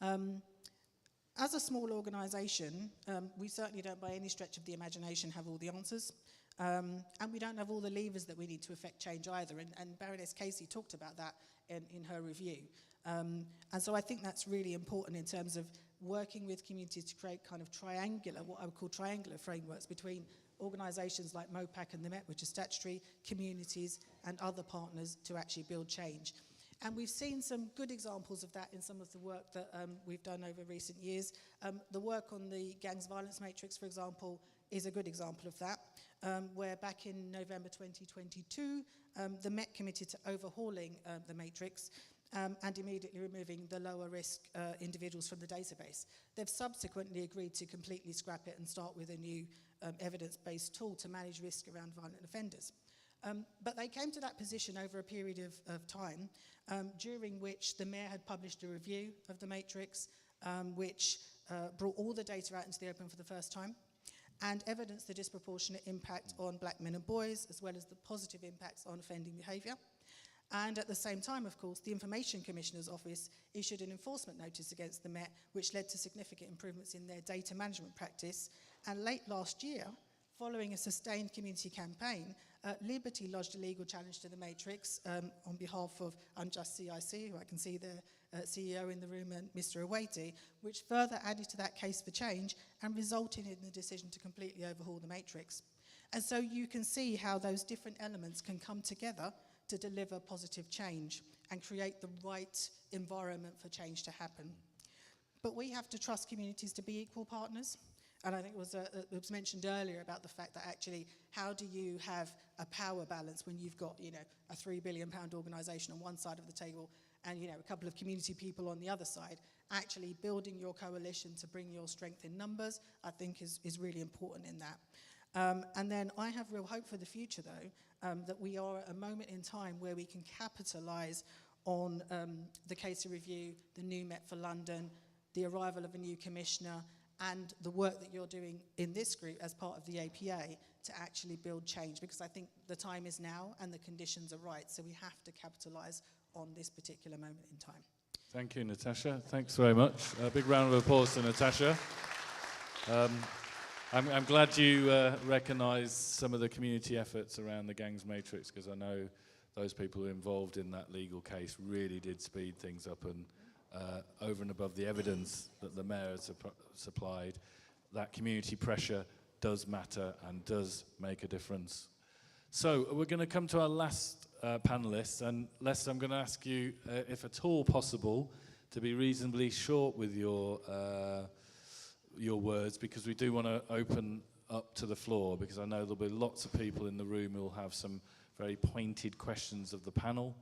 Speaker 5: As a small organisation, we certainly don't by any stretch of the imagination have all the answers. And we don't have all the levers that we need to affect change either. And Baroness Casey talked about that in her review. And so I think that's really important in terms of working with communities to create kind of what I would call triangular frameworks between organisations like MOPAC and the Met, which are statutory, communities and other partners to actually build change. And we've seen some good examples of that in some of the work that we've done over recent years. The work on the gangs violence matrix, for example, is a good example of that, where back in November 2022, the Met committed to overhauling the matrix and immediately removing the lower risk individuals from the database. They've subsequently agreed to completely scrap it and start with a new evidence-based tool to manage risk around violent offenders. But they came to that position over a period of time during which the Mayor had published a review of the matrix, which brought all the data out into the open for the first time, and evidenced the disproportionate impact on black men and boys, as well as the positive impacts on offending behaviour. And at the same time, of course, the Information Commissioner's Office issued an enforcement notice against the Met, which led to significant improvements in their data management practice. And late last year, following a sustained community campaign, Liberty lodged a legal challenge to the matrix on behalf of Unjust CIC, who I can see the CEO in the room, and Mr. Awati, which further added to that case for change and resulted in the decision to completely overhaul the matrix. And so you can see how those different elements can come together to deliver positive change and create the right environment for change to happen. But we have to trust communities to be equal partners. And I think it was mentioned earlier about the fact that actually, how do you have a power balance when you've got, a £3 billion organisation on one side of the table and, a couple of community people on the other side? Actually building your coalition to bring your strength in numbers, I think is really important in that. And then I have real hope for the future, though, that we are at a moment in time where we can capitalise on the Casey Review, the new Met for London, the arrival of a new commissioner, and the work that you're doing in this group as part of the APA to actually build change, because I think the time is now and the conditions are right, so we have to capitalise on this particular moment in time.
Speaker 3: Thank you, Natasha. Thanks very much. A big round of applause to Natasha. I'm glad you recognise some of the community efforts around the gangs matrix, because I know those people who are involved in that legal case really did speed things up, and over and above the evidence that the Mayor has supplied, that community pressure does matter and does make a difference. So we're going to come to our last panellists, and Lester, I'm going to ask you, if at all possible, to be reasonably short with your words, because we do want to open up to the floor, because I know there'll be lots of people in the room who will have some very pointed questions of the panel.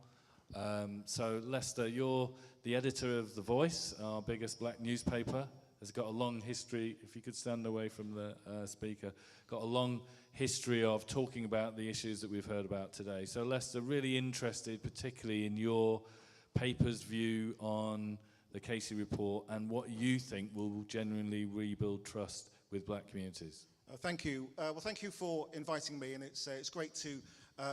Speaker 3: So Lester, you're the editor of The Voice, our biggest black newspaper. Has got a long history, if you could stand away from the speaker, got a long history of talking about the issues that we've heard about today. So Lester, really interested particularly in your paper's view on the Casey report and what you think will genuinely rebuild trust with black communities.
Speaker 6: Thank you. Well, thank you for inviting me, and it's great to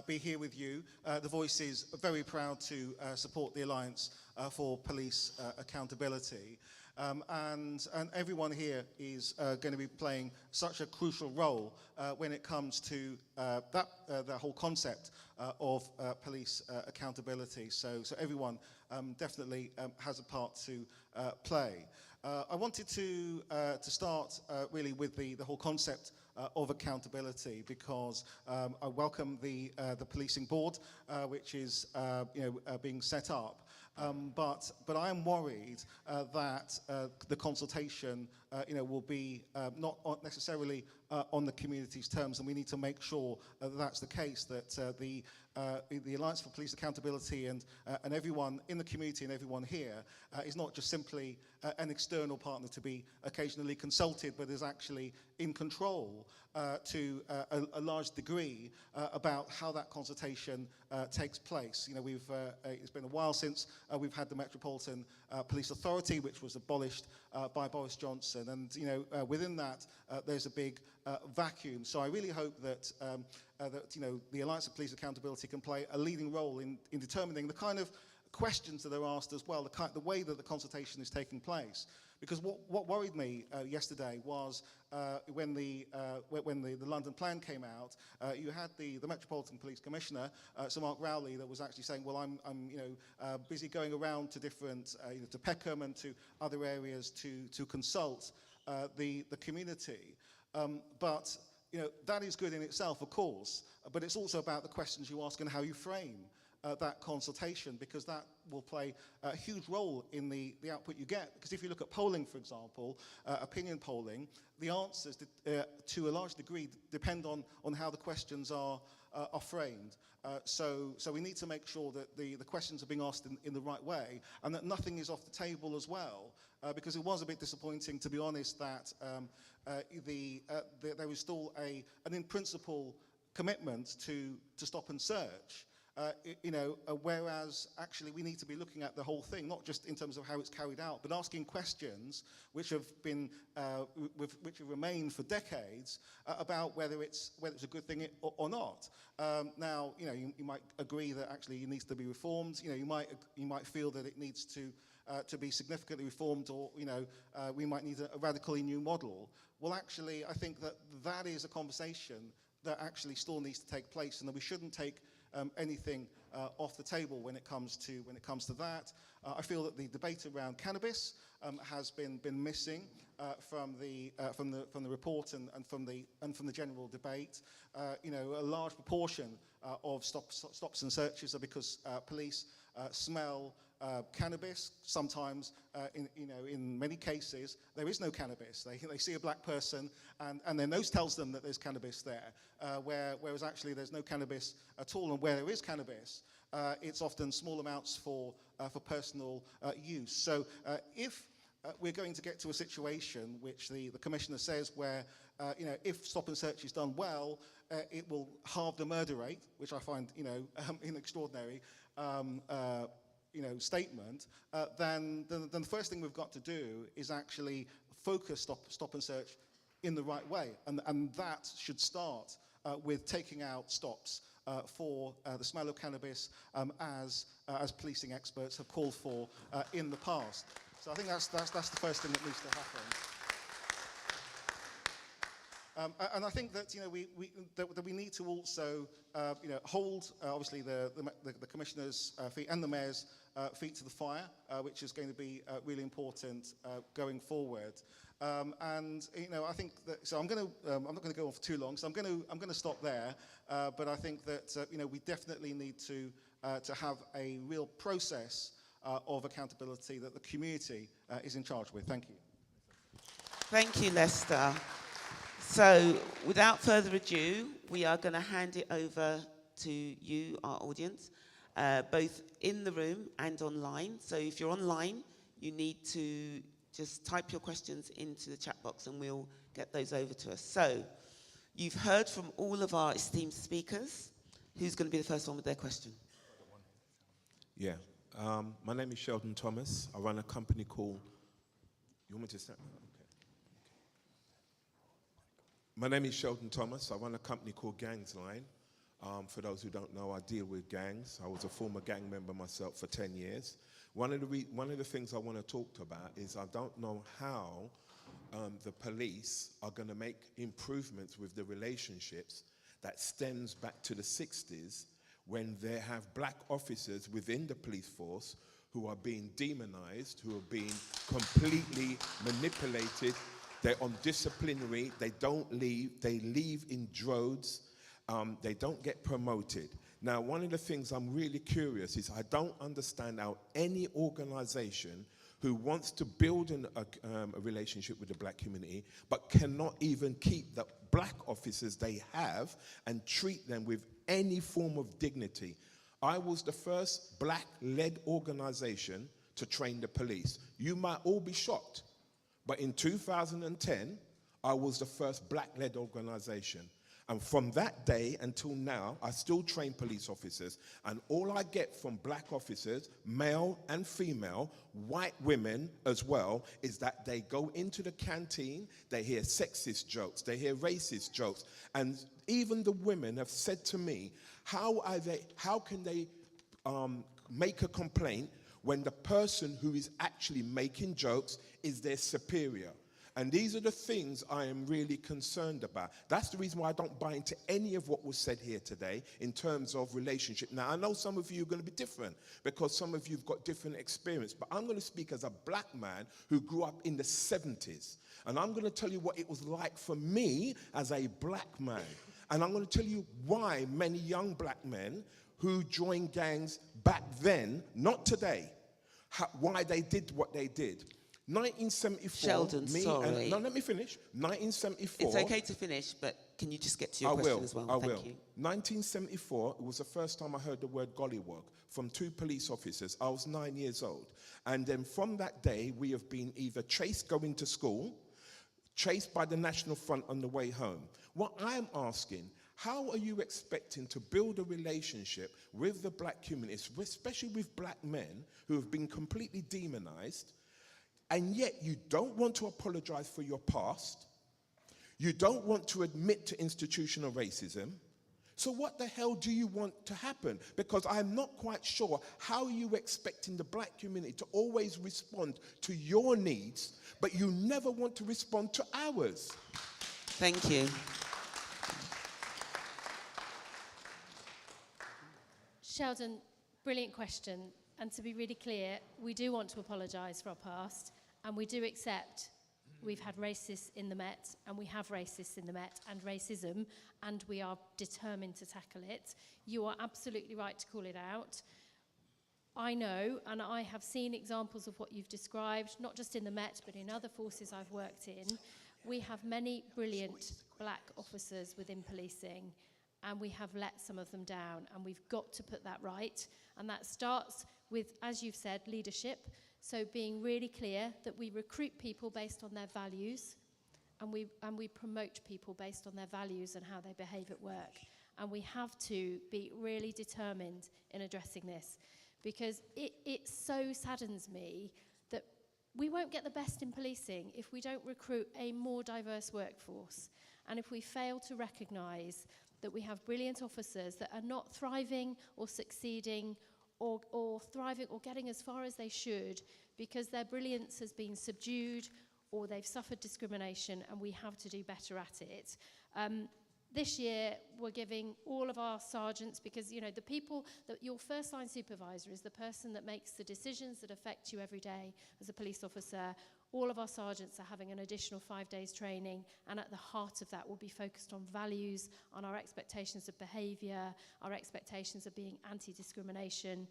Speaker 6: be here with you. The Voice is very proud to support the Alliance for Police Accountability. And everyone here is going to be playing such a crucial role when it comes to that whole concept of police accountability. So everyone definitely has a part to play. I wanted to start really with the whole concept of accountability, because I welcome the policing board, which is being set up. But I am worried that the consultation will be not necessarily on the community's terms, and we need to make sure that that's the case, that the Alliance for Police Accountability and everyone in the community and everyone here is not just simply an external partner to be occasionally consulted, but is actually in control to a large degree about how that consultation takes place. It's been a while since we've had the Metropolitan Police Authority, which was abolished by Boris Johnson, and within that there's a big vacuum. So I really hope that the Alliance of Police Accountability can play a leading role in determining the kind of questions that are asked as well, the way that the consultation is taking place. Because what worried me yesterday was when the London plan came out, you had the Metropolitan Police Commissioner, Sir Mark Rowley, that was actually saying, well, I'm busy going around to different, to Peckham and to other areas to consult the community. But that is good in itself, of course, but it's also about the questions you ask and how you frame that consultation, because that will play a huge role in the output you get. Because if you look at polling, for example, opinion polling, the answers to a large degree depend on how the questions are framed. So we need to make sure that the questions are being asked in the right way, and that nothing is off the table as well. Because it was a bit disappointing, to be honest, that there was still an in-principle commitment to stop and search. Whereas actually we need to be looking at the whole thing, not just in terms of how it's carried out, but asking questions which have been, which have remained for decades about whether it's a good thing or not. Now, you might agree that actually it needs to be reformed. You might feel that it needs to be significantly reformed, or we might need a radically new model. Well, actually, I think that is a conversation that actually still needs to take place, and that we shouldn't take anything off the table when it comes to that. I feel that the debate around cannabis has been missing from the report and from the general debate. A large proportion of stops and searches are because police smell cannabis. Sometimes, in many cases, there is no cannabis. They see a black person, and their nose tells them that there's cannabis there, whereas actually there's no cannabis at all. And where there is cannabis, it's often small amounts for personal use. So if we're going to get to a situation which the Commissioner says where, if stop and search is done well, it will halve the murder rate, which I find, an extraordinary statement, then the first thing we've got to do is actually focus stop and search in the right way, and that should start with taking out stops for the smell of cannabis, as policing experts have called for in the past. So I think that's the first thing that needs to happen. And I think that we need to also hold obviously the Commissioner's feet and the Mayor's feet to the fire, which is going to be really important going forward. And I think that, so I'm not going to go on for too long, so I'm going to stop there. But I think that we definitely need to have a real process of accountability that the community is in charge with. Thank you.
Speaker 7: Thank you, Lester. So, without further ado, we are going to hand it over to you, our audience, both in the room and online. So if you're online, you need to just type your questions into the chat box and we'll get those over to us. So, you've heard from all of our esteemed speakers. Who's going to be the first one with their question?
Speaker 8: Yeah. My name is Sheldon Thomas. I run a company called... You want me to start? Okay. My name is Sheldon Thomas. I run a company called Gangs Line. For those who don't know, I deal with gangs. I was a former gang member myself for 10 years. One of the things I want to talk about is I don't know how the police are going to make improvements with the relationships that stems back to the 60s when they have black officers within the police force who are being demonized, who are being completely manipulated. They're on disciplinary, they don't leave, they leave in droves, they don't get promoted. Now, one of the things I'm really curious is I don't understand how any organization who wants to build a relationship with the black community but cannot even keep the black officers they have and treat them with any form of dignity. I was the first black-led organization to train the police. You might all be shocked, but in 2010, I was the first black-led organization. And from that day until now, I still train police officers. And all I get from black officers, male and female, white women as well, is that they go into the canteen, they hear sexist jokes, they hear racist jokes. And even the women have said to me, how can they make a complaint when the person who is actually making jokes is their superior? And these are the things I am really concerned about. That's the reason why I don't buy into any of what was said here today in terms of relationship. Now, I know some of you are going to be different because some of you have got different experience, but I'm going to speak as a black man who grew up in the 70s. And I'm going to tell you what it was like for me as a black man. And I'm going to tell you why many young black men who joined gangs back then, not today, why they did what they did. 1974.
Speaker 7: Sheldon, sorry.
Speaker 8: No, let me finish. 1974.
Speaker 7: It's okay to finish, but can you just get to your question as well?
Speaker 8: I will.
Speaker 7: Thank you.
Speaker 8: 1974, it was the first time I heard the word gollywog from 2 police officers. I was 9 years old. And then from that day, we have been either chased going to school, chased by the National Front on the way home. What I'm asking, how are you expecting to build a relationship with the black community, especially with black men who have been completely demonized, and yet you don't want to apologize for your past, you don't want to admit to institutional racism, so what the hell do you want to happen? Because I'm not quite sure how you're expecting the black community to always respond to your needs, but you never want to respond to ours.
Speaker 7: Thank you.
Speaker 4: Sheldon, brilliant question. And to be really clear, we do want to apologise for our past, and we do accept we've had racists in the Met, and we have racists in the Met, and racism, and we are determined to tackle it. You are absolutely right to call it out. I know, and I have seen examples of what you've described, not just in the Met, but in other forces I've worked in. We have many brilliant black officers within policing, and we have let some of them down, and we've got to put that right. And that starts with, as you've said, leadership. So being really clear that we recruit people based on their values, and we promote people based on their values and how they behave at work. And we have to be really determined in addressing this, because it so saddens me that we won't get the best in policing if we don't recruit a more diverse workforce, and if we fail to recognise that we have brilliant officers that are not thriving or succeeding or thriving or getting as far as they should because their brilliance has been subdued or they've suffered discrimination, and we have to do better at it. This year, we're giving all of our sergeants, because, you know, the people, that your first line supervisor is the person that makes the decisions that affect you every day as a police officer. All of our sergeants are having an additional 5 days training, and at the heart of that will be focused on values, on our expectations of behaviour, our expectations of being anti-discrimination.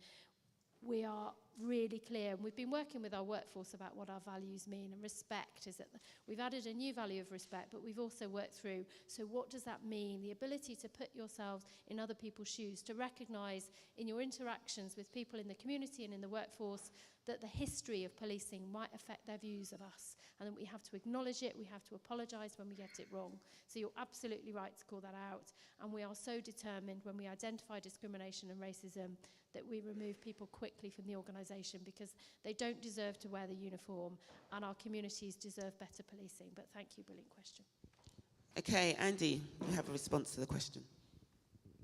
Speaker 4: We are really clear, and we've been working with our workforce about what our values mean, and respect is that we've added a new value of respect, but we've also worked through, so what does that mean? The ability to put yourselves in other people's shoes, to recognise in your interactions with people in the community and in the workforce that the history of policing might affect their views of us, and that we have to acknowledge it, we have to apologise when we get it wrong. So you're absolutely right to call that out, and we are so determined when we identify discrimination and racism that we remove people quickly from the organisation, because they don't deserve to wear the uniform, and our communities deserve better policing. But thank you, brilliant question.
Speaker 7: Okay, Andy, you have a response to the question.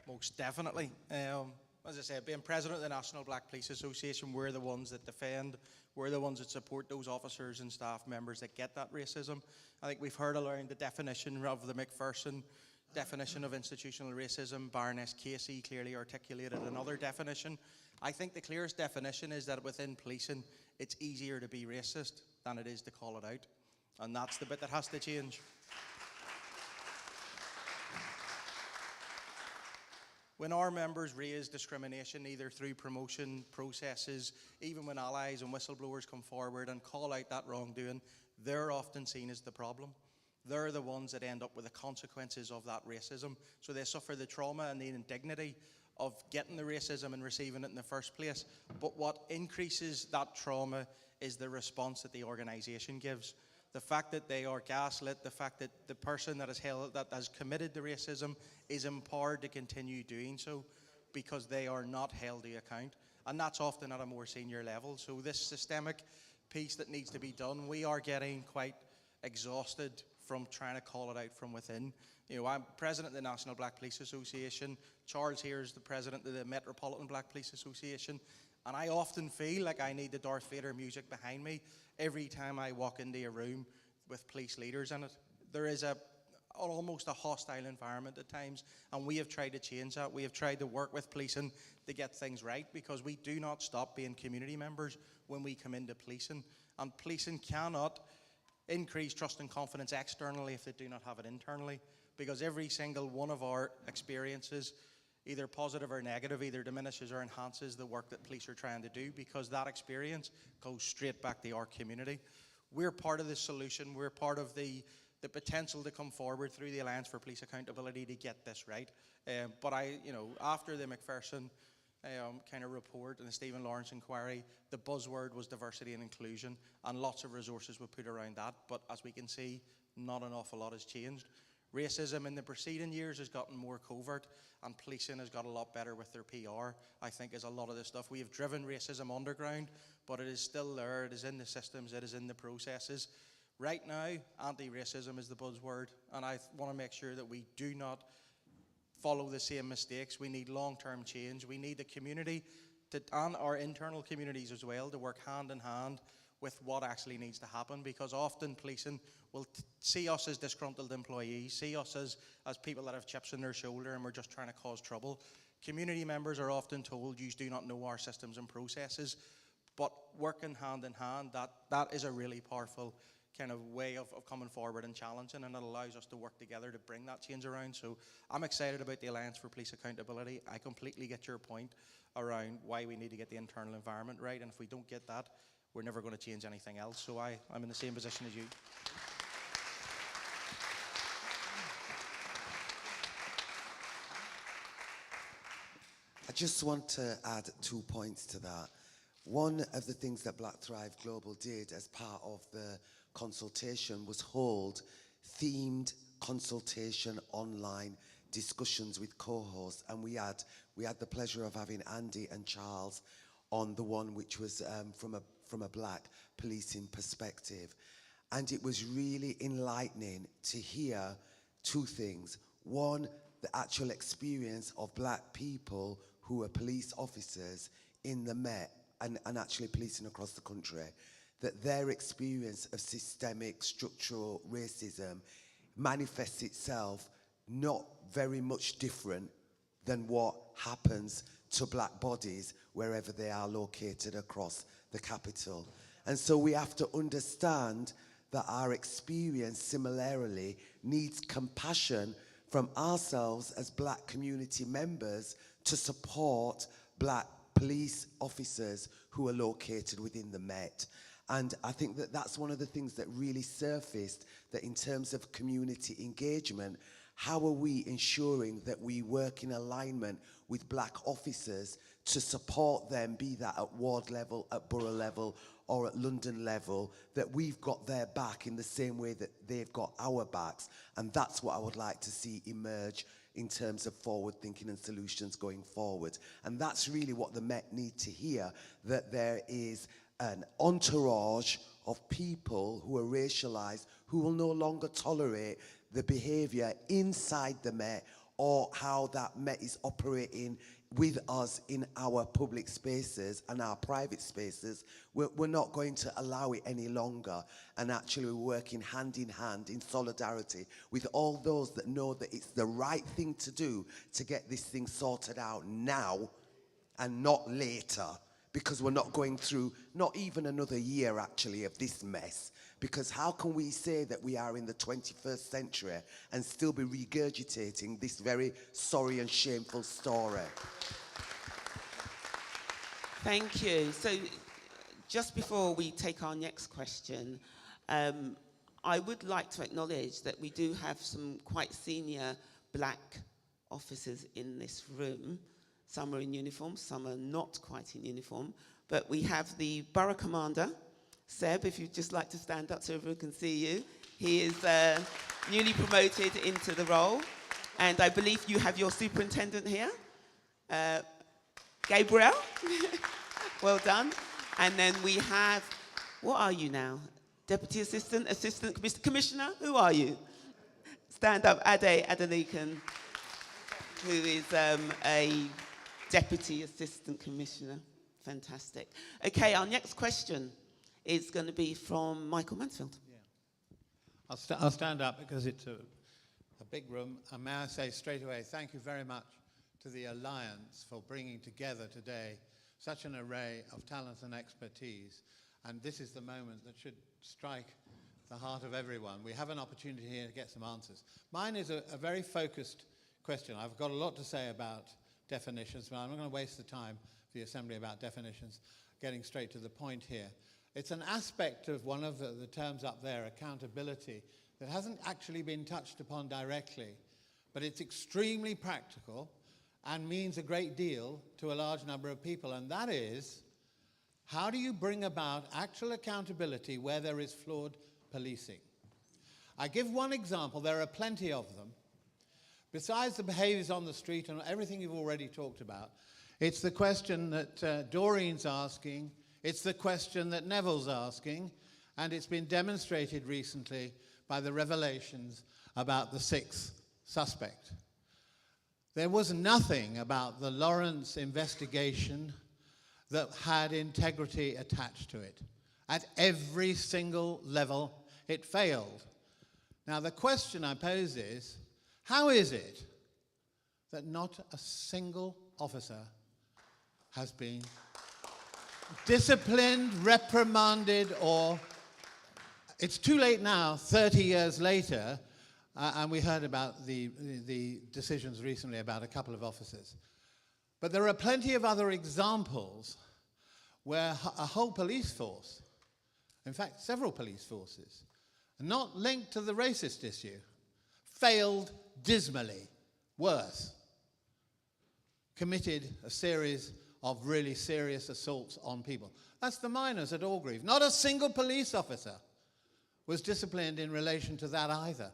Speaker 9: Most definitely. As I said, being president of the National Black Police Association, we're the ones that defend, we're the ones that support those officers and staff members that get that racism. I think we've heard around the definition of the McPherson definition of institutional racism. Baroness Casey clearly articulated another definition. I think the clearest definition is that within policing, it's easier to be racist than it is to call it out. And that's the bit that has to change. When our members raise discrimination, either through promotion processes, even when allies and whistleblowers come forward and call out that wrongdoing, they're often seen as the problem. They're the ones that end up with the consequences of that racism. So they suffer the trauma and the indignity of getting the racism and receiving it in the first place. But what increases that trauma is the response that the organisation gives. The fact that they are gaslit, the fact that the person that has committed the racism is empowered to continue doing so because they are not held to account. And that's often at a more senior level. So this systemic piece that needs to be done, we are getting quite exhausted from trying to call it out from within. You know, I'm president of the National Black Police Association. Charles here is the president of the Metropolitan Black Police Association. And I often feel like I need the Darth Vader music behind me every time I walk into a room with police leaders in it. There is almost a hostile environment at times, and we have tried to change that. We have tried to work with policing to get things right, because we do not stop being community members when we come into policing. And policing cannot increase trust and confidence externally if they do not have it internally, because every single one of our experiences, either positive or negative, either diminishes or enhances the work that police are trying to do, because that experience goes straight back to our community. We're part of the solution. We're part of the potential to come forward through the Alliance for Police Accountability to get this right. But after the McPherson kind of report and the Stephen Lawrence inquiry, the buzzword was diversity and inclusion, and lots of resources were put around that. But as we can see, not an awful lot has changed. Racism in the preceding years has gotten more covert, and policing has got a lot better with their PR, I think, is a lot of the stuff. We have driven racism underground, but it is still there. It is in the systems. It is in the processes. Right now, anti-racism is the buzzword, and I want to make sure that we do not follow the same mistakes. We need long-term change. We need the community and our internal communities as well to work hand in hand with what actually needs to happen, because often policing will see us as disgruntled employees, see us as people that have chips in their shoulder and we're just trying to cause trouble. Community members are often told, you do not know our systems and processes, but working hand in hand, that is a really powerful kind of way of coming forward and challenging, and it allows us to work together to bring that change around. So I'm excited about the Alliance for Police Accountability. I completely get your point around why we need to get the internal environment right, and if we don't get that, we're never going to change anything else. So I'm in the same position as you.
Speaker 1: I just want to add 2 points to that. One of the things that Black Thrive Global did as part of the consultation was hold themed consultation online discussions with co-hosts, and we had the pleasure of having Andy and Charles on the one which was from a black policing perspective. And it was really enlightening to hear two things. One, the actual experience of black people who are police officers in the Met and actually policing across the country, that their experience of systemic structural racism manifests itself not very much different than what happens to black bodies wherever they are located across the capital. And so we have to understand that our experience similarly needs compassion from ourselves as black community members to support black police officers who are located within the Met. And I think that that's one of the things that really surfaced, that in terms of community engagement, how are we ensuring that we work in alignment with black officers to support them, be that at ward level, at borough level, or at London level, that we've got their back in the same way that they've got our backs. And that's what I would like to see emerge in terms of forward thinking and solutions going forward. And that's really what the Met need to hear, that there is an entourage of people who are racialized, who will no longer tolerate the behaviour inside the Met or how that Met is operating with us in our public spaces and our private spaces, we're not going to allow it any longer, and actually working hand in hand in solidarity with all those that know that it's the right thing to do to get this thing sorted out now and not later, because we're not going through not even another year actually of this mess. Because how can we say that we are in the 21st century and still be regurgitating this very sorry and shameful story?
Speaker 7: Thank you. So just before we take our next question, I would like to acknowledge that we do have some quite senior black officers in this room. Some are in uniform, some are not quite in uniform. But we have the Borough Commander, Seb, if you'd just like to stand up so everyone can see you. He is newly promoted into the role. And I believe you have your superintendent here, Gabriel. Well done. And then we have, what are you now? Deputy Assistant, Assistant Commissioner? Who are you? Stand up, Ade Adenikan, who is a Deputy Assistant Commissioner. Fantastic. Okay, our next question is going to be from Michael Mansfield.
Speaker 10: Yeah. I'll stand up because it's a big room. And may I say straight away, thank you very much to the Alliance for bringing together today such an array of talent and expertise. And this is the moment that should strike the heart of everyone. We have an opportunity here to get some answers. Mine is a very focused question. I've got a lot to say about definitions, but I'm not going to waste the time for the Assembly about definitions. Getting straight to the point here. It's an aspect of one of the terms up there, accountability, that hasn't actually been touched upon directly, but it's extremely practical and means a great deal to a large number of people, and that is, how do you bring about actual accountability where there is flawed policing? I give one example, there are plenty of them. Besides the behaviours on the street and everything you've already talked about, it's the question that Doreen's asking, it's the question that Neville's asking, and it's been demonstrated recently by the revelations about the sixth suspect. There was nothing about the Lawrence investigation that had integrity attached to it. At every single level, it failed. Now, the question I pose is, how is it that not a single officer has been disciplined, reprimanded, or it's too late now, 30 years later, and we heard about the decisions recently about a couple of officers. But there are plenty of other examples where a whole police force, in fact, several police forces, not linked to the racist issue, failed dismally, worse, committed a series of really serious assaults on people. That's the miners at Orgreave. Not a single police officer was disciplined in relation to that either.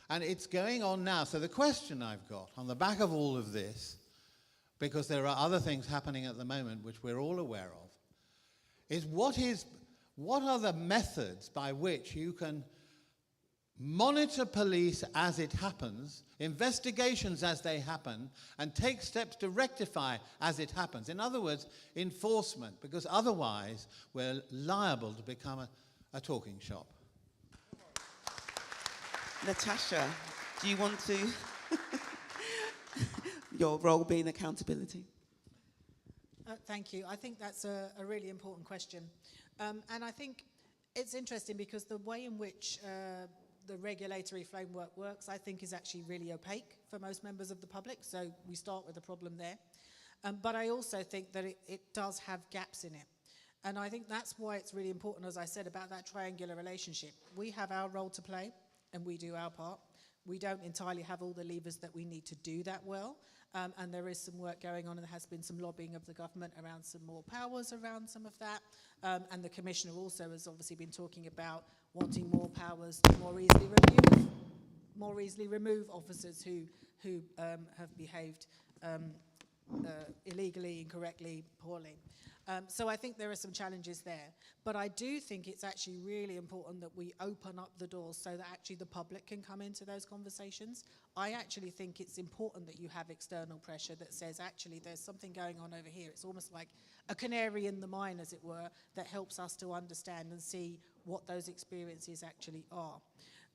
Speaker 10: And it's going on now. So the question I've got on the back of all of this, because there are other things happening at the moment which we're all aware of, is what are the methods by which you can monitor police as it happens, investigations as they happen, and take steps to rectify as it happens. In other words, enforcement, because otherwise we're liable to become a talking shop.
Speaker 7: Natasha, do you want to? Your role being accountability.
Speaker 5: Thank you. I think that's a really important question. And I think it's interesting because the way in which the regulatory framework works, I think, is actually really opaque for most members of the public. So we start with a problem there. But I also think that it does have gaps in it. And I think that's why it's really important, as I said, about that triangular relationship. We have our role to play, and we do our part. We don't entirely have all the levers that we need to do that well. And there is some work going on, and there has been some lobbying of the government around some more powers around some of that. And the Commissioner also has obviously been talking about wanting more powers to more easily remove officers who have behaved illegally, incorrectly, poorly. So I think there are some challenges there. But I do think it's actually really important that we open up the doors so that actually the public can come into those conversations. I actually think it's important that you have external pressure that says, actually, there's something going on over here. It's almost like a canary in the mine, as it were, that helps us to understand and see what those experiences actually are.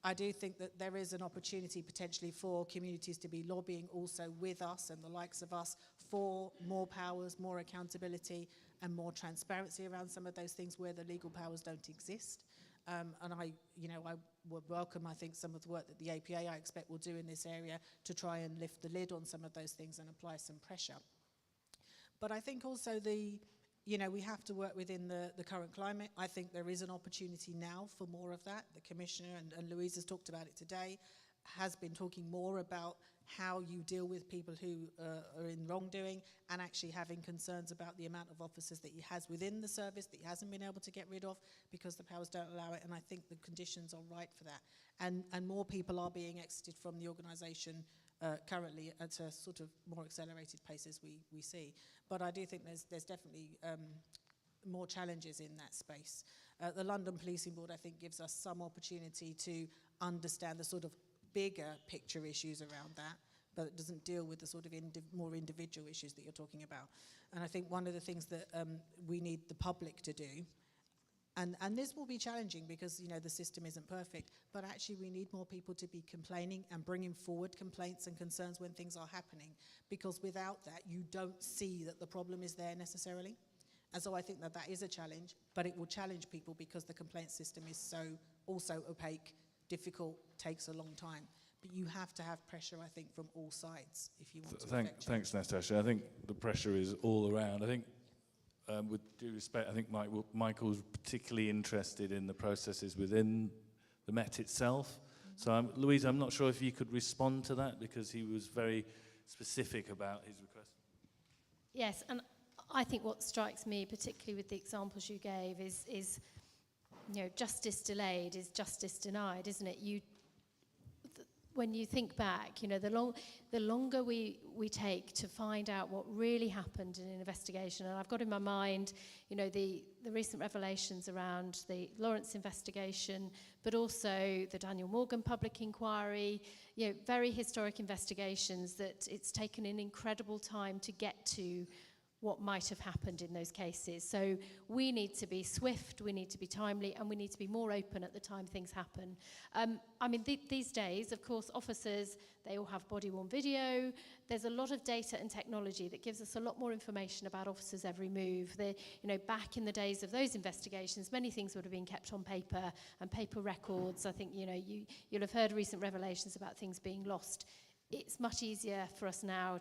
Speaker 5: I do think that there is an opportunity potentially for communities to be lobbying also with us and the likes of us for more powers, more accountability, and more transparency around some of those things where the legal powers don't exist. And I would welcome, I think, some of the work that the APA, I expect, will do in this area to try and lift the lid on some of those things and apply some pressure. But I think also we have to work within the current climate. I think there is an opportunity now for more of that. The Commissioner, and Louise has talked about it today, has been talking more about how you deal with people who are in wrongdoing and actually having concerns about the amount of officers that he has within the service that he hasn't been able to get rid of because the powers don't allow it, and I think the conditions are right for that. And more people are being exited from the organisation currently at a sort of more accelerated pace as we see. But I do think there's definitely more challenges in that space. The London Policing Board, I think, gives us some opportunity to understand the sort of bigger picture issues around that, but it doesn't deal with the sort of more individual issues that you're talking about. And I think one of the things that we need the public to do, and this will be challenging because, the system isn't perfect, but actually we need more people to be complaining and bringing forward complaints and concerns when things are happening, because without that, you don't see that the problem is there necessarily. And so I think that is a challenge, but it will challenge people because the complaint system is so also opaque, difficult, takes a long time. But you have to have pressure, I think, from all sides if you want to affect change.
Speaker 3: Thanks, Natasha. I think the pressure is all around. I think, with due respect, I think Michael's particularly interested in the processes within the Met itself. So, Louise, I'm not sure if you could respond to that because he was very specific about his request.
Speaker 4: Yes, and I think what strikes me, particularly with the examples you gave, is justice delayed is justice denied, isn't it? When you think back, the longer we take to find out what really happened in an investigation, and I've got in my mind, the recent revelations around the Lawrence investigation, but also the Daniel Morgan public inquiry, very historic investigations that it's taken an incredible time to get to what might have happened in those cases. So we need to be swift, we need to be timely, and we need to be more open at the time things happen. These days, of course, officers, they all have body-worn video. There's a lot of data and technology that gives us a lot more information about officers' every move. Back in the days of those investigations, many things would have been kept on paper and paper records. I think, you'll have heard recent revelations about things being lost. It's much easier for us now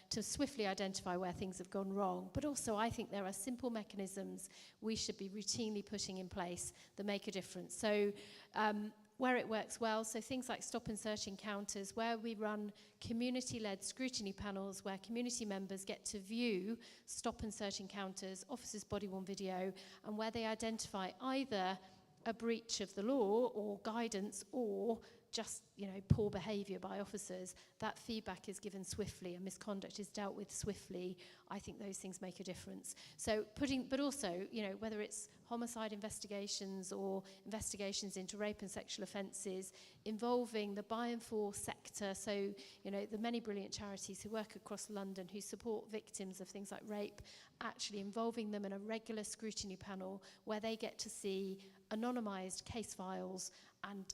Speaker 4: to swiftly identify where things have gone wrong. But also, I think there are simple mechanisms we should be routinely putting in place that make a difference. So where it works well, so things like stop and search encounters, where we run community-led scrutiny panels, where community members get to view stop and search encounters, officers' body-worn video, and where they identify either a breach of the law or guidance or just poor behaviour by officers, that feedback is given swiftly and misconduct is dealt with swiftly. I think those things make a difference. So but also, whether it's homicide investigations or investigations into rape and sexual offences, involving the buy and for sector, so the many brilliant charities who work across London who support victims of things like rape, actually involving them in a regular scrutiny panel where they get to see anonymised case files,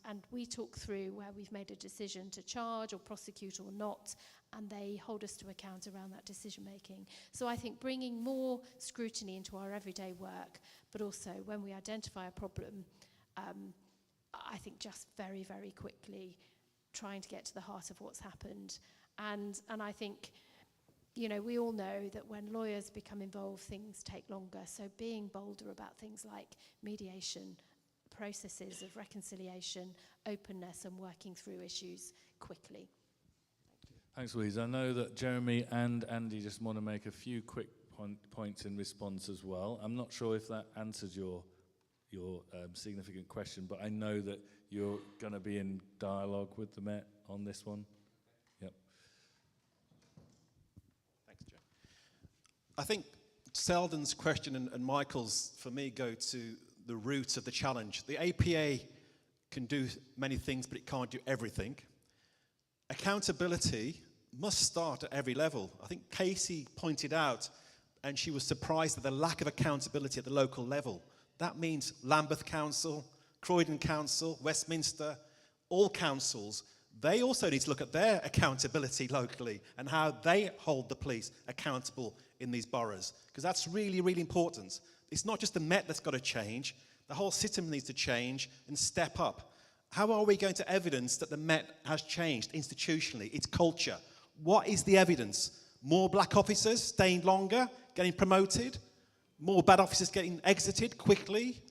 Speaker 4: and we talk through where we've made a decision to charge or prosecute or not, and they hold us to account around that decision making. So I think bringing more scrutiny into our everyday work, but also when we identify a problem, I think just very, very quickly trying to get to the heart of what's happened. And I think, we all know that when lawyers become involved, things take longer. So being bolder about things like mediation, processes of reconciliation, openness, and working through issues quickly.
Speaker 3: Thanks, Louise. I know that Jeremy and Andy just want to make a few quick points in response as well. I'm not sure if that answers your significant question, but I know that you're going to be in dialogue with the Met on this one. Yep.
Speaker 2: Thanks, Joe. I think Selden's question and Michael's, for me, go to the roots of the challenge. The APA can do many things, but it can't do everything. Accountability must start at every level. I think Casey pointed out, and she was surprised at the lack of accountability at the local level. That means Lambeth Council, Croydon Council, Westminster, all councils, they also need to look at their accountability locally and how they hold the police accountable in these boroughs, because that's really, really important. It's not just the Met that's got to change, the whole system needs to change and step up. How are we going to evidence that the Met has changed institutionally, its culture? What is the evidence? More black officers staying longer, getting promoted? More bad officers getting exited quickly?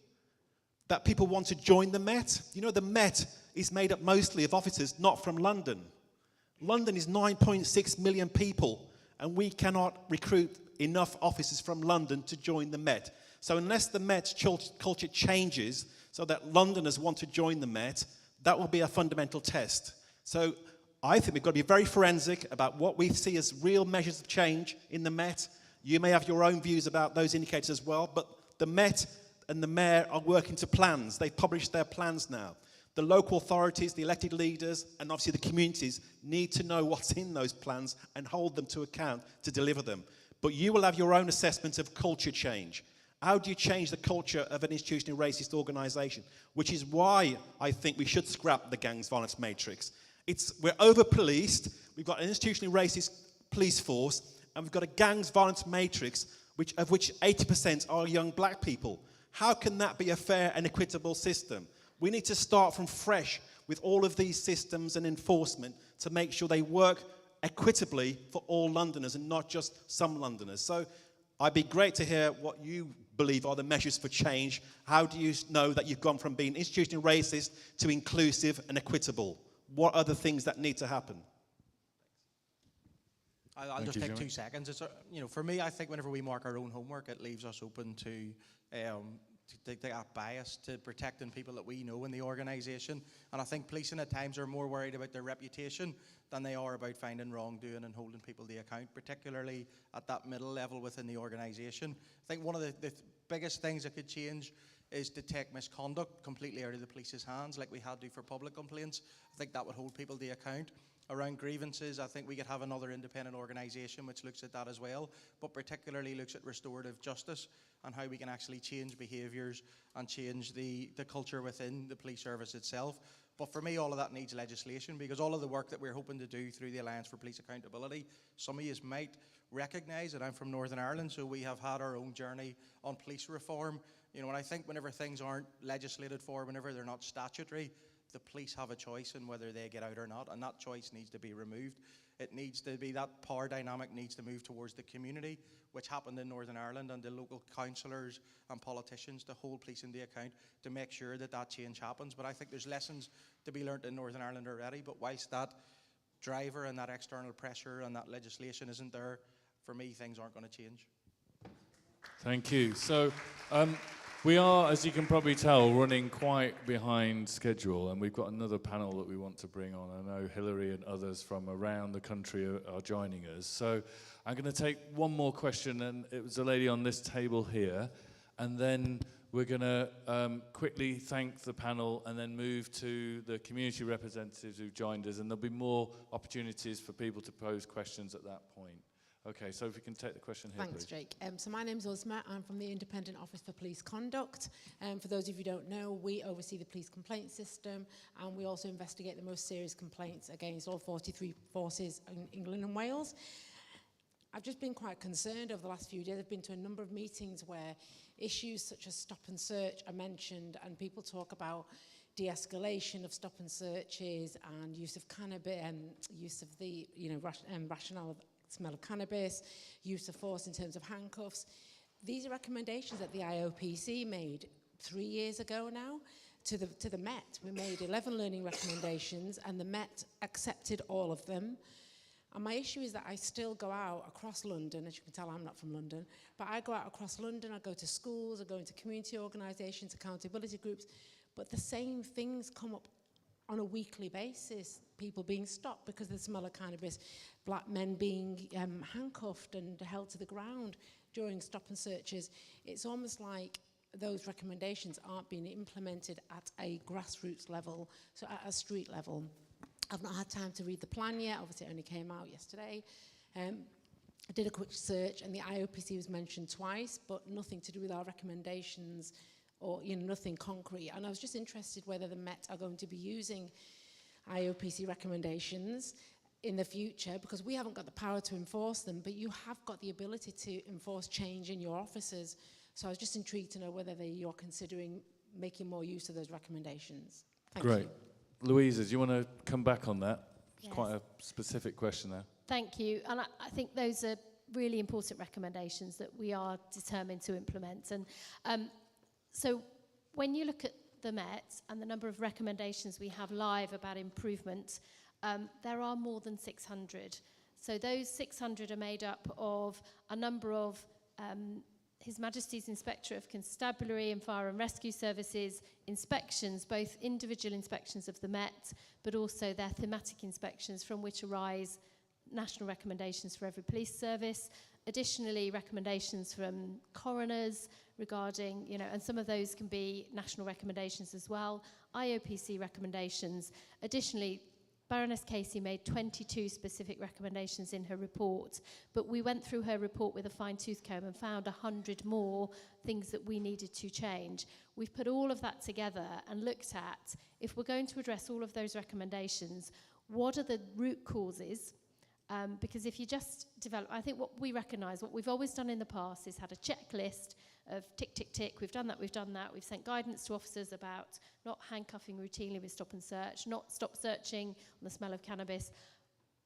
Speaker 2: That people want to join the Met? You know, the Met is made up mostly of officers not from London. London is 9.6 million people, and we cannot recruit enough officers from London to join the Met. So unless the Met culture changes so that Londoners want to join the Met, that will be a fundamental test. So I think we've got to be very forensic about what we see as real measures of change in the Met. You may have your own views about those indicators as well, but the Met and the Mayor are working to plans. They've published their plans now. The local authorities, the elected leaders, and obviously the communities need to know what's in those plans and hold them to account to deliver them. But you will have your own assessment of culture change. How do you change the culture of an institutionally racist organisation? Which is why I think we should scrap the gangs violence matrix. We're over-policed, we've got an institutionally racist police force, and we've got a gangs violence matrix of which 80% are young black people. How can that be a fair and equitable system? We need to start from fresh with all of these systems and enforcement to make sure they work equitably for all Londoners and not just some Londoners. So I'd be great to hear what you believe are the measures for change. How do you know that you've gone from being institutionally racist to inclusive and equitable? What are the things that need to happen?
Speaker 9: I'll just take 2 seconds. It's, for me, I think whenever we mark our own homework, it leaves us open to that bias to protecting people that we know in the organisation. And I think policing at times are more worried about their reputation than they are about finding wrongdoing and holding people to account, particularly at that middle level within the organisation. I think one of the biggest things that could change is to take misconduct completely out of the police's hands, like we had to for public complaints. I think that would hold people to account. Around grievances, I think we could have another independent organisation which looks at that as well, but particularly looks at restorative justice and how we can actually change behaviours and change the culture within the police service itself. But for me, all of that needs legislation, because all of the work that we're hoping to do through the Alliance for Police Accountability, some of you might recognise that I'm from Northern Ireland, so we have had our own journey on police reform. And I think whenever things aren't legislated for, whenever they're not statutory, the police have a choice in whether they get out or not, and that choice needs to be removed. It needs to be, that power dynamic needs to move towards the community, which happened in Northern Ireland, and the local councillors and politicians to hold police into account to make sure that that change happens. But I think there's lessons to be learnt in Northern Ireland already, but whilst that driver and that external pressure and that legislation isn't there, for me, things aren't going to change.
Speaker 3: Thank you. So we are, as you can probably tell, running quite behind schedule, and we've got another panel that we want to bring on. I know Hilary and others from around the country are joining us. So I'm going to take one more question, and it was a lady on this table here, and then we're going to quickly thank the panel and then move to the community representatives who've joined us, and there'll be more opportunities for people to pose questions at that point. Okay, so if we can take the question here,
Speaker 11: Thanks,
Speaker 3: please.
Speaker 11: Jake. So my name's Uzma. I'm from the Independent Office for Police Conduct. For those of you who don't know, we oversee the police complaint system, and we also investigate the most serious complaints against all 43 forces in England and Wales. I've just been quite concerned over the last few days. I've been to a number of meetings where issues such as stop and search are mentioned, and people talk about de-escalation of stop and searches and use of cannabis and use of the rationale of smell of cannabis, use of force in terms of handcuffs. These are recommendations that the IOPC made 3 years ago now to the Met. We made 11 learning recommendations, and the Met accepted all of them. And my issue is that I still go out across London. As you can tell, I'm not from London, but I go out across London, I go to schools, I go into community organisations, accountability groups, but the same things come up on a weekly basis, people being stopped because of the smell of cannabis, black men being handcuffed and held to the ground during stop and searches. It's almost like those recommendations aren't being implemented at a grassroots level, so at a street level. I've not had time to read the plan yet, obviously it only came out yesterday. I did a quick search and the IOPC was mentioned twice, but nothing to do with our recommendations or nothing concrete. And I was just interested whether the Met are going to be using IOPC recommendations in the future, because we haven't got the power to enforce them, but you have got the ability to enforce change in your offices. So I was just intrigued to know whether you're considering making more use of those recommendations. Thank
Speaker 3: Great.
Speaker 11: you.
Speaker 3: Louisa, do you want to come back on that? It's
Speaker 4: Yes.
Speaker 3: quite a specific question there.
Speaker 4: Thank you. And I think those are really important recommendations that we are determined to implement. And so when you look at the Met and the number of recommendations we have live about improvement, there are more than 600. So those 600 are made up of a number of His Majesty's Inspector of Constabulary and Fire and Rescue Services inspections, both individual inspections of the Met, but also their thematic inspections from which arise national recommendations for every police service. Additionally, recommendations from coroners regarding, and some of those can be national recommendations as well, IOPC recommendations. Additionally, Baroness Casey made 22 specific recommendations in her report, but we went through her report with a fine-tooth comb and found 100 more things that we needed to change. We've put all of that together and looked at, if we're going to address all of those recommendations, what are the root causes? Because if you just develop, I think what we recognise, what we've always done in the past is had a checklist of tick, tick, tick, we've done that, we've sent guidance to officers about not handcuffing routinely with stop and search, not stop searching on the smell of cannabis,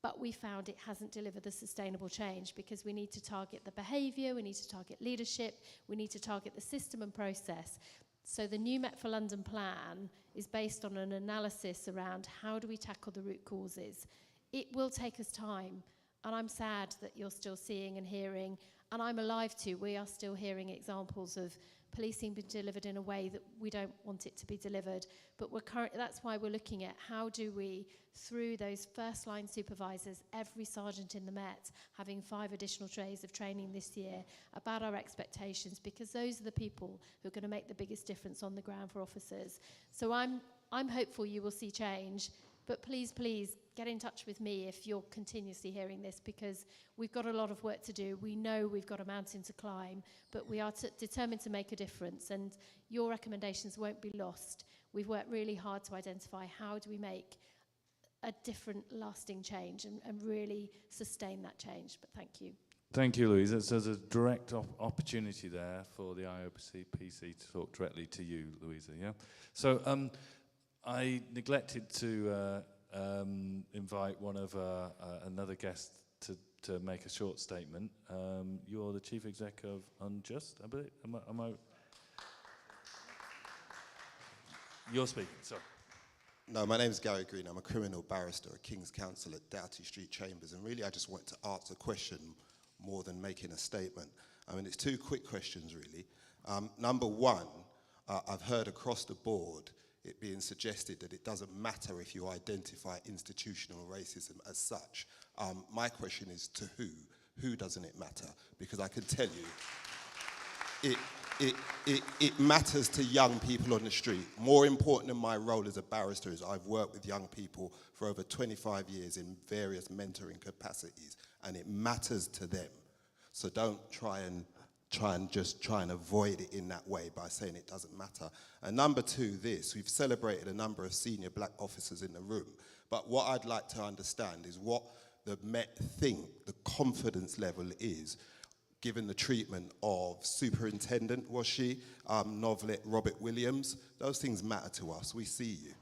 Speaker 4: but we found it hasn't delivered the sustainable change because we need to target the behaviour, we need to target leadership, we need to target the system and process. So the new Met for London plan is based on an analysis around how do we tackle the root causes. It will take us time, and I'm sad that you're still seeing and hearing, and I'm alive to, we are still hearing examples of policing being delivered in a way that we don't want it to be delivered. But that's why we're looking at how do we, through those first-line supervisors, every sergeant in the Met, having 5 additional days of training this year, about our expectations, because those are the people who are going to make the biggest difference on the ground for officers. So I'm hopeful you will see change. But please, please, get in touch with me if you're continuously hearing this, because we've got a lot of work to do. We know we've got a mountain to climb, but we are determined to make a difference, and your recommendations won't be lost. We've worked really hard to identify how do we make a different, lasting change and really sustain that change. But thank you.
Speaker 3: Thank you, Louisa. So there's a direct opportunity there for the IOPC to talk directly to you, Louisa, yeah? So I neglected to invite one of another guest to make a short statement. You're the Chief Exec of Unjust, I believe. Am I? You're speaking, sorry.
Speaker 12: No, my name is Gary Green. I'm a criminal barrister at King's Counsel at Doughty Street Chambers, and really I just want to ask a question more than making a statement. I mean, it's 2 quick questions, really. Number one, I've heard across the board it being suggested that it doesn't matter if you identify institutional racism as such. My question is to who? Who doesn't it matter? Because I can tell you, it matters to young people on the street. More important than my role as a barrister is I've worked with young people for over 25 years in various mentoring capacities, and it matters to them. So don't try and avoid it in that way by saying it doesn't matter. And number 2, we've celebrated a number of senior black officers in the room, but what I'd like to understand is what the Met think the confidence level is given the treatment of Superintendent, was she, Novelet Robert Williams. Those things matter to us. We see you.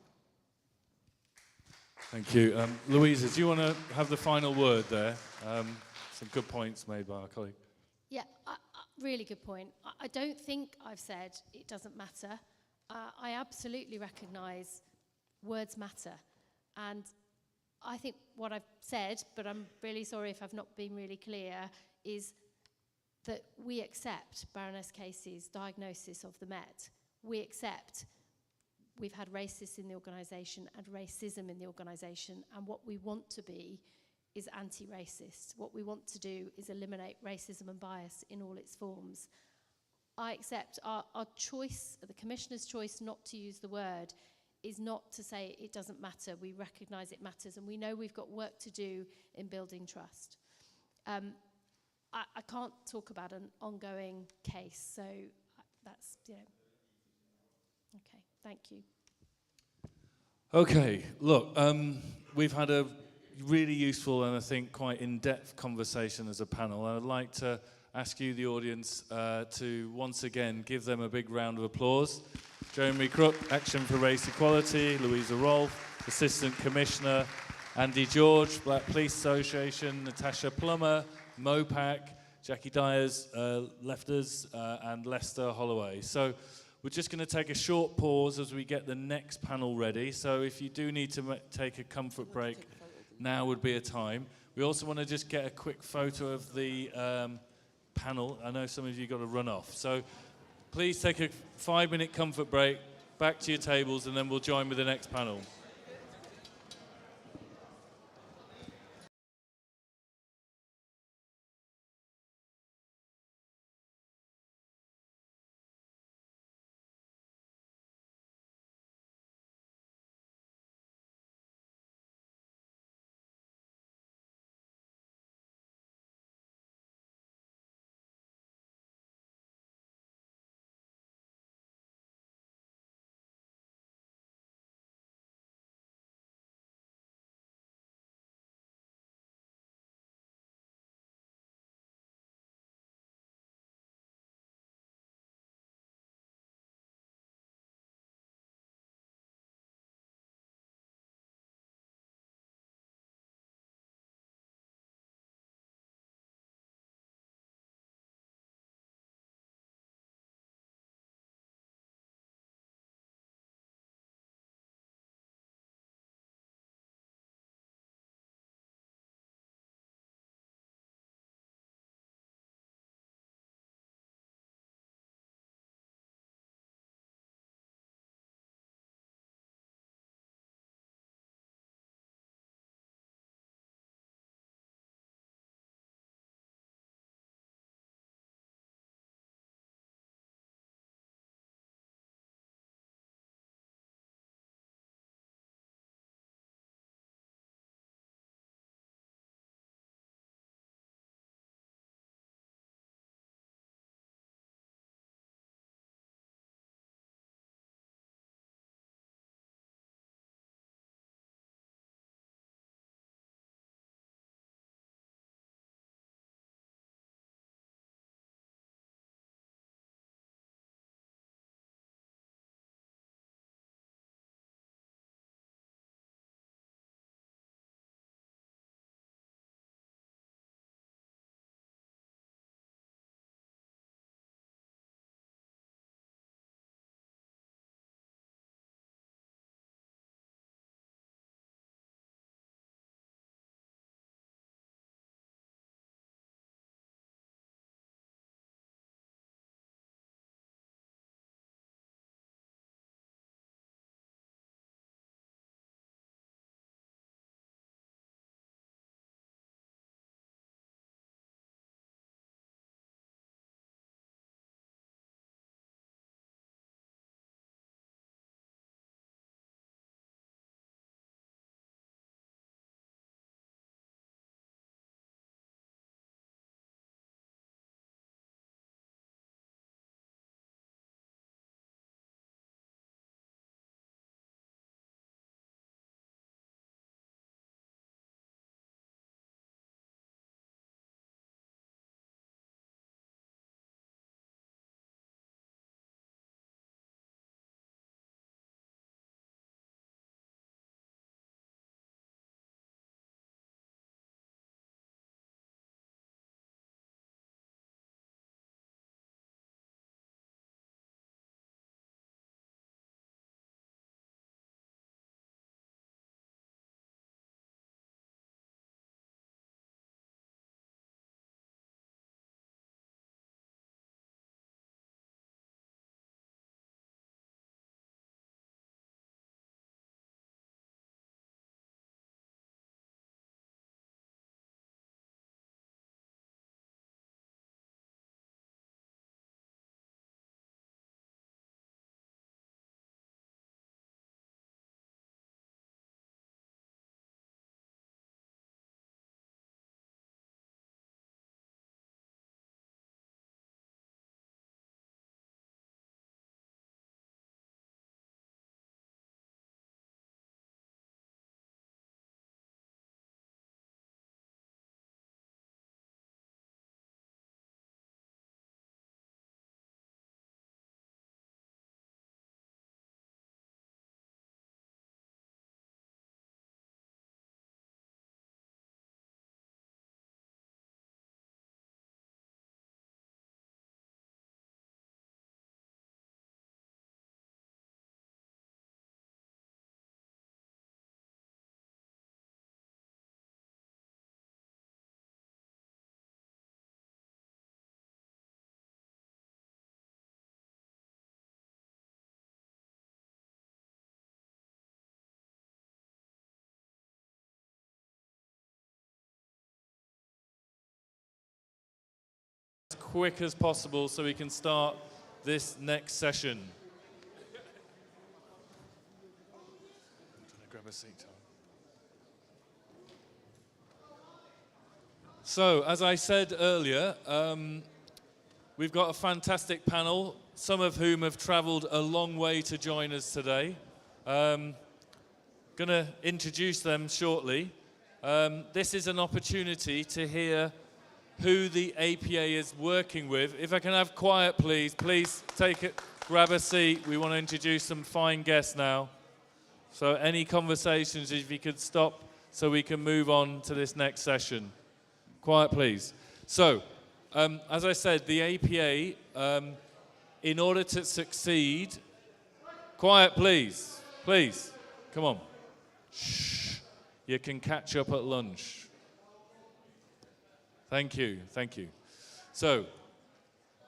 Speaker 3: Thank you. Louisa, do you want to have the final word there? Some good points made by our colleague.
Speaker 4: Yeah, really good point. I don't think I've said it doesn't matter. I absolutely recognise words matter. And I think what I've said, but I'm really sorry if I've not been really clear, is that we accept Baroness Casey's diagnosis of the Met. We accept we've had racists in the organisation and racism in the organisation, and what we want to be is anti-racist. What we want to do is eliminate racism and bias in all its forms. I accept our choice, the Commissioner's choice not to use the word, is not to say it doesn't matter. We recognise it matters, and we know we've got work to do in building trust. I can't talk about an ongoing case, so that's, you know. Okay, thank you.
Speaker 3: Okay, look, we've had a really useful and I think quite in-depth conversation as a panel. I'd like to ask you, the audience, to once again give them a big round of applause. Jeremy Crook, Action for Race Equality, Louisa Rolfe, Assistant Commissioner, Andy George, Black Police Association, Natasha Plummer, MOPAC, Jackie Dyers, Lefters, and Lester Holloway. So we're just going to take a short pause as we get the next panel ready. So if you do need to take a comfort break, now would be a time. We also want to just get a quick photo of the panel. I know some of you got to run off. So please take a 5-minute comfort break, back to your tables, and then we'll join with the next panel. quick as possible so we can start this next session. Grab a seat, Tom. So, as I said earlier, we've got a fantastic panel, some of whom have travelled a long way to join us today. Going to introduce them shortly. This is an opportunity to hear who the APA is working with. If I can have quiet, please. Please take it, grab a seat. We want to introduce some fine guests now. So any conversations, if you could stop so we can move on to this next session. Quiet, please. So, as I said, the APA, in order to succeed... Quiet, please. Please. Come on. Shh. You can catch up at lunch. Thank you. Thank you. So,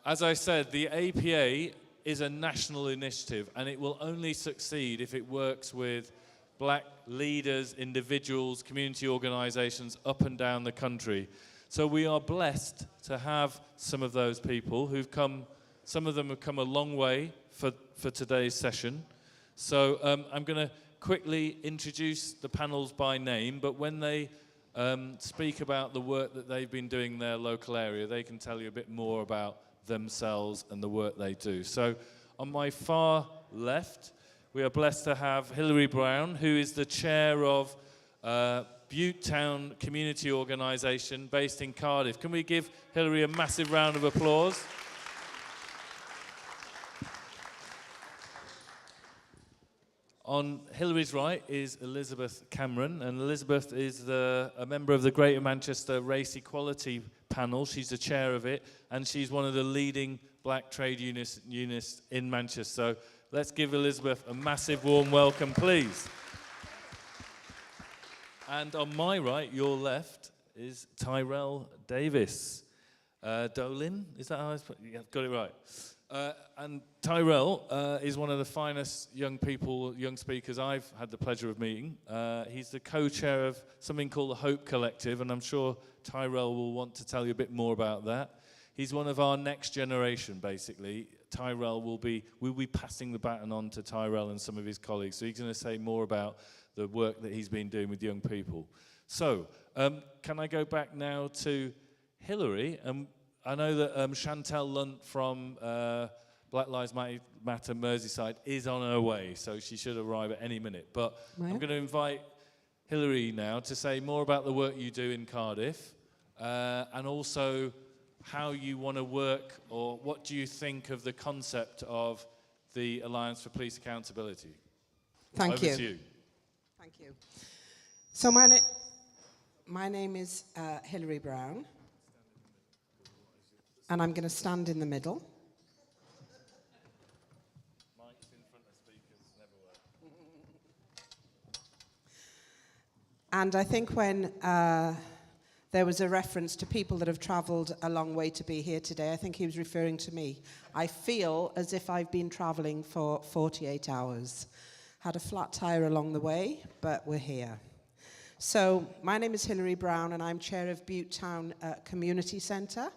Speaker 3: as I said, the APA is a national initiative, and it will only succeed if it works with black leaders, individuals, community organisations up and down the country. So we are blessed to have some of those people who've come, some of them have come a long way for today's session. So I'm going to quickly introduce the panels by name, but when they speak about the work that they've been doing in their local area, they can tell you a bit more about themselves and the work they do. So on my far left, we are blessed to have Hilary Brown, who is the chair of Bute Town Community Organisation based in Cardiff. Can we give Hilary a massive round of applause? On Hilary's right is Elizabeth Cameron, and Elizabeth is a member of the Greater Manchester Race Equality Panel. She's the chair of it, and she's one of the leading black trade unionists in Manchester. So let's give Elizabeth a massive warm welcome, please. And on my right, your left, is Tyrell Davis. Dolin, is that how I put it? Yeah, got it right. And Tyrell is one of the finest young speakers I've had the pleasure of meeting. He's the co-chair of something called the Hope Collective, and I'm sure Tyrell will want to tell you a bit more about that. He's one of our next generation, basically. Tyrell we'll be passing the baton on to Tyrell and some of his colleagues, so he's going to say more about the work that he's been doing with young people. So, can I go back now to Hilary? I know that Chantel Lunt from Black Lives Matter Merseyside is on her way, so she should arrive at any minute. But I'm going to invite Hilary now to say more about the work you do in Cardiff, and also how you want to work, or what do you think of the concept of the Alliance for Police Accountability?
Speaker 13: Thank you.
Speaker 3: Over to you.
Speaker 13: Thank you. So my name is Hilary Brown, and I'm going to stand in the middle.
Speaker 3: Mics in front of speakers never work.
Speaker 13: And I think when there was a reference to people that have travelled a long way to be here today, I think he was referring to me. I feel as if I've been travelling for 48 hours. Had a flat tire along the way, but we're here. So my name is Hilary Brown, and I'm chair of Bute Town Community Centre,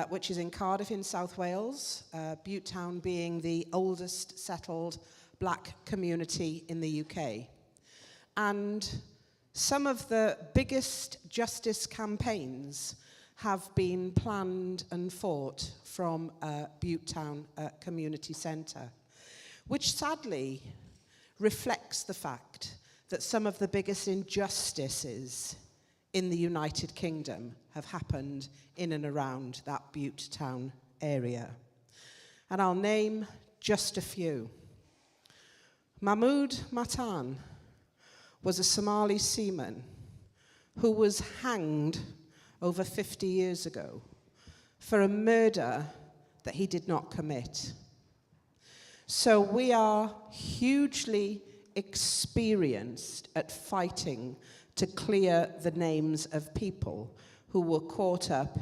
Speaker 13: which is in Cardiff in South Wales, Bute Town being the oldest settled black community in the UK. And some of the biggest justice campaigns have been planned and fought from Bute Town Community Centre, which sadly reflects the fact that some of the biggest injustices in the United Kingdom have happened in and around that Bute Town area. And I'll name just a few. Mahmoud Matan was a Somali seaman who was hanged over 50 years ago for a murder that he did not commit. So we are hugely experienced at fighting to clear the names of people who were caught up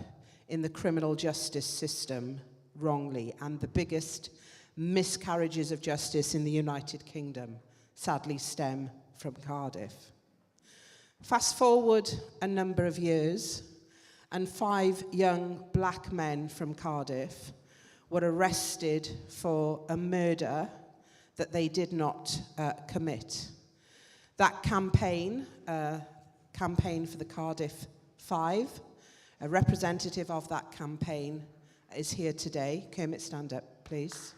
Speaker 13: in the criminal justice system wrongly, and the biggest miscarriages of justice in the United Kingdom sadly stem from Cardiff. Fast forward a number of years, and 5 young black men from Cardiff were arrested for a murder that they did not commit. That campaign, Campaign for the Cardiff 5, a representative of that campaign is here today. Kermit, stand up, please.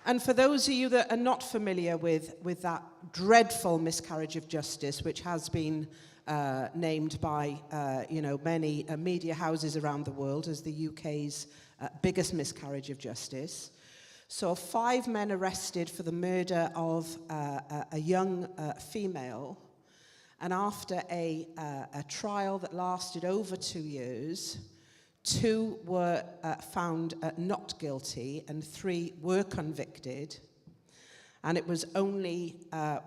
Speaker 13: And for those of you that are not familiar with that dreadful miscarriage of justice, which has been named by many media houses around the world as the UK's biggest miscarriage of justice. So 5 men arrested for the murder of a young female, and after a trial that lasted over 2 years, 2 were found not guilty and 3 were convicted. And it was only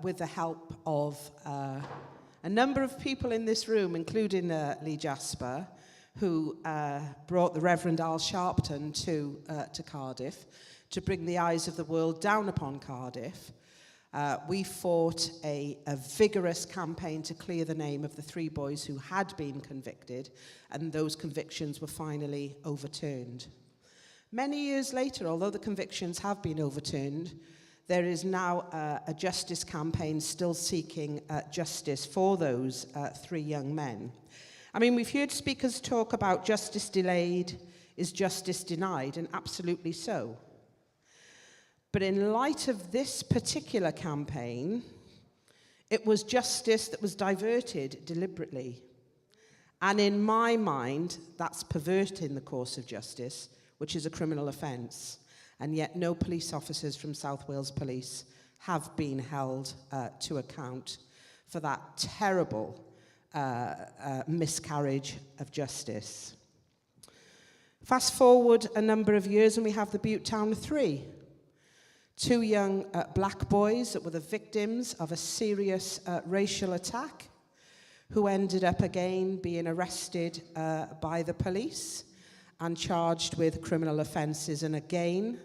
Speaker 13: with the help of a number of people in this room, including Lee Jasper, who brought the Reverend Al Sharpton to Cardiff to bring the eyes of the world down upon Cardiff. We fought a vigorous campaign to clear the name of the 3 boys who had been convicted, and those convictions were finally overturned. Many years later, although the convictions have been overturned, there is now a justice campaign still seeking justice for those 3 young men. I mean, we've heard speakers talk about justice delayed is justice denied, and absolutely so. But in light of this particular campaign, it was justice that was diverted deliberately. And in my mind, that's perverting the course of justice, which is a criminal offence. And yet no police officers from South Wales Police have been held to account for that terrible miscarriage of justice. Fast forward a number of years and we have the Bute Town 3. 2 young black boys that were the victims of a serious racial attack, who ended up again being arrested by the police and charged with criminal offences. And again,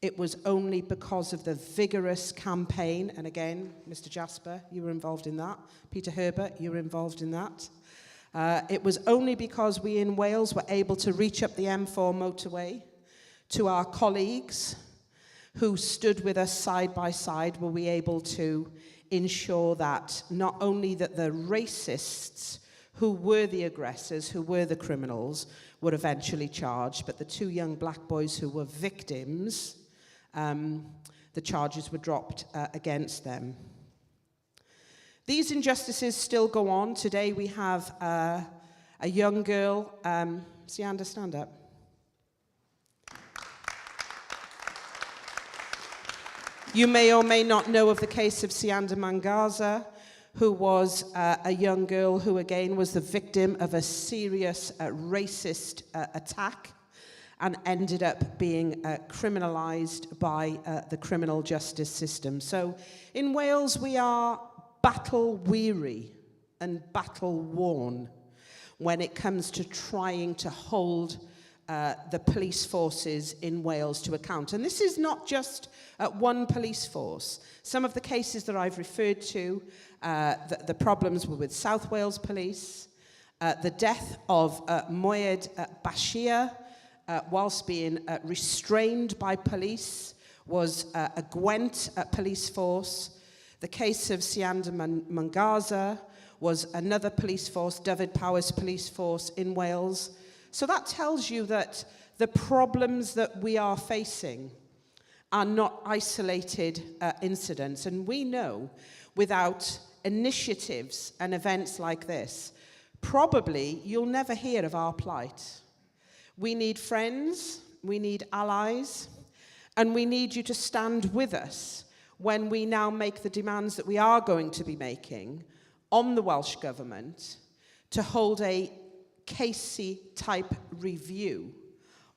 Speaker 13: it was only because of the vigorous campaign, and again, Mr. Jasper, you were involved in that. Peter Herbert, you were involved in that. It was only because we in Wales were able to reach up the M4 motorway to our colleagues who stood with us side by side, were we able to ensure that not only that the racists who were the aggressors, who were the criminals, were eventually charged, but the 2 young black boys who were victims, the charges were dropped against them. These injustices still go on. Today we have a young girl, Sianda, stand up. You may or may not know of the case of Sianda Mangaza, who was a young girl who again was the victim of a serious racist attack and ended up being criminalised by the criminal justice system. So in Wales we are battle weary and battle worn when it comes to trying to hold the police forces in Wales to account. And this is not just one police force. Some of the cases that I've referred to, the problems were with South Wales Police, the death of Moyed Bashir, whilst being restrained by police, was a Gwent police force. The case of Sianda Mangaza was another police force, Dyfed Powys Police Force in Wales. So that tells you that the problems that we are facing are not isolated incidents. And we know without initiatives and events like this, probably you'll never hear of our plight. We need friends, we need allies, and we need you to stand with us when we now make the demands that we are going to be making on the Welsh Government to hold a Casey-type review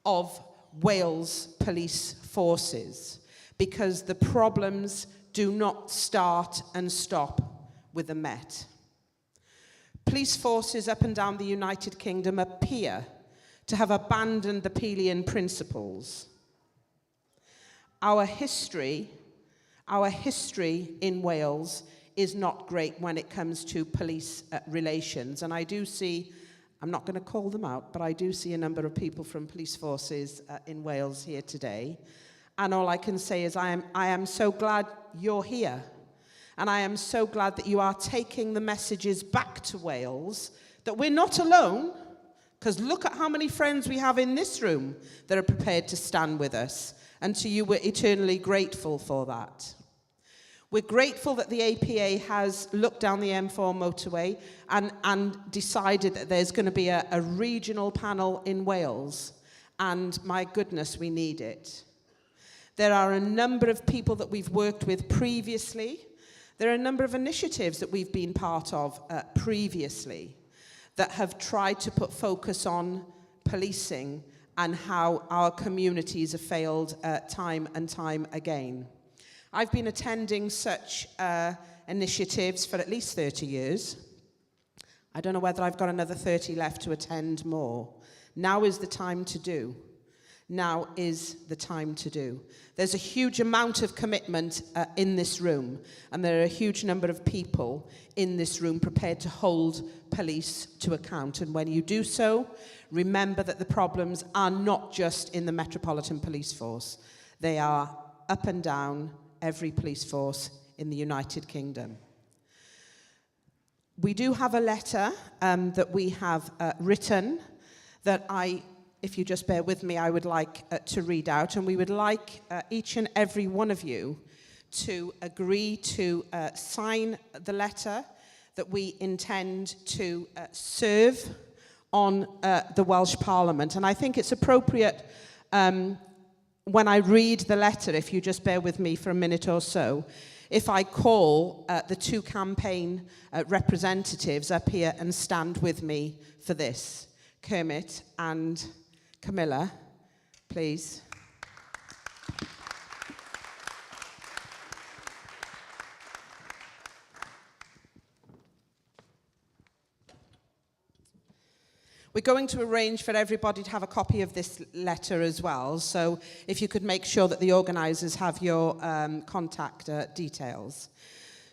Speaker 13: of Wales police forces, because the problems do not start and stop with the Met. Police forces up and down the United Kingdom appear to have abandoned the Pelian principles. Our history in Wales is not great when it comes to police relations. And I do see, I'm not going to call them out, but I do see a number of people from police forces in Wales here today. And all I can say is I am so glad you're here. And I am so glad that you are taking the messages back to Wales, that we're not alone, because look at how many friends we have in this room that are prepared to stand with us. And to you, we're eternally grateful for that. We're grateful that the APA has looked down the M4 motorway and decided that there's going to be a regional panel in Wales. And my goodness, we need it. There are a number of people that we've worked with previously. There are a number of initiatives that we've been part of previously that have tried to put focus on policing and how our communities have failed time and time again. I've been attending such initiatives for at least 30 years. I don't know whether I've got another 30 left to attend more. Now is the time to do. Now is the time to do. There's a huge amount of commitment in this room, and there are a huge number of people in this room prepared to hold police to account. And when you do so, remember that the problems are not just in the Metropolitan Police Force. They are up and down every police force in the United Kingdom. We do have a letter that we have written that if you just bear with me, I would like to read out, and we would like each and every one of you to agree to sign the letter that we intend to serve on the Welsh Parliament. And I think it's appropriate when I read the letter, if you just bear with me for a minute or so, if I call the two campaign representatives up here and stand with me for this. Kermit and Camilla, please. We're going to arrange for everybody to have a copy of this letter as well, so if you could make sure that the organisers have your contact details.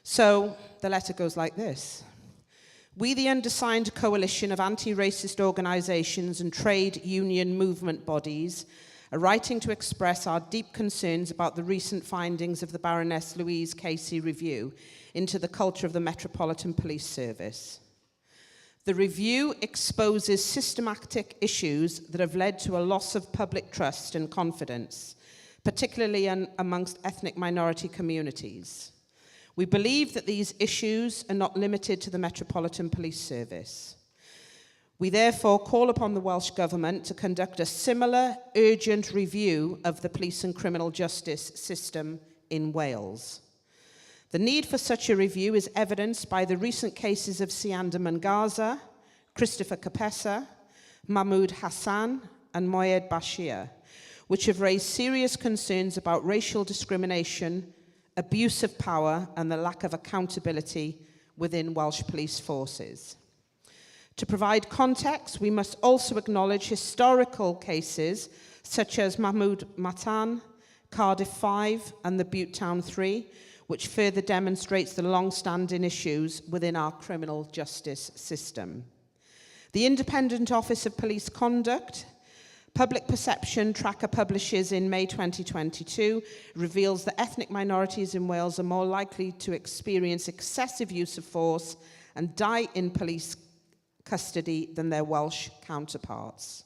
Speaker 13: So the letter goes like this. We, the undersigned coalition of anti-racist organisations and trade union movement bodies, are writing to express our deep concerns about the recent findings of the Baroness Louise Casey review into the culture of the Metropolitan Police Service. The review exposes systematic issues that have led to a loss of public trust and confidence, particularly amongst ethnic minority communities. We believe that these issues are not limited to the Metropolitan Police Service. We therefore call upon the Welsh Government to conduct a similar urgent review of the police and criminal justice system in Wales. The need for such a review is evidenced by the recent cases of Sianda Mangaza, Christopher Capessa, Mahmoud Hassan, and Moyed Bashir, which have raised serious concerns about racial discrimination, abuse of power, and the lack of accountability within Welsh police forces. To provide context, we must also acknowledge historical cases such as Mahmoud Matan, Cardiff 5, and the Butte Town 3, which further demonstrates the long-standing issues within our criminal justice system. The Independent Office of Police Conduct Public Perception Tracker publishes in May 2022 reveals that ethnic minorities in Wales are more likely to experience excessive use of force and die in police custody than their Welsh counterparts.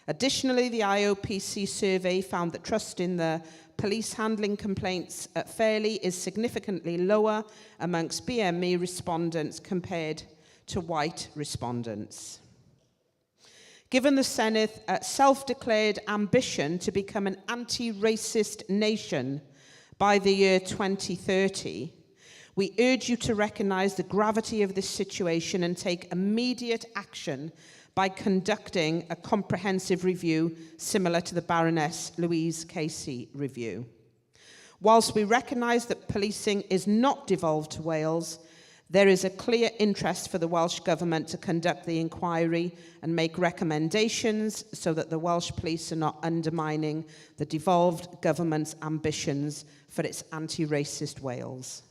Speaker 13: Additionally, the IOPC survey found that trust in the police handling complaints fairly is significantly lower amongst BME respondents compared to white respondents. Given the Senedd self-declared ambition to become an anti-racist nation by the year 2030, we urge you to recognise the gravity of this situation and take immediate action by conducting a comprehensive review similar to the Baroness Louise Casey review. Whilst we recognise that policing is not devolved to Wales, there is a clear interest for the Welsh Government to conduct the inquiry and make recommendations so that the Welsh Police are not undermining the devolved government's ambitions for its anti-racist Wales.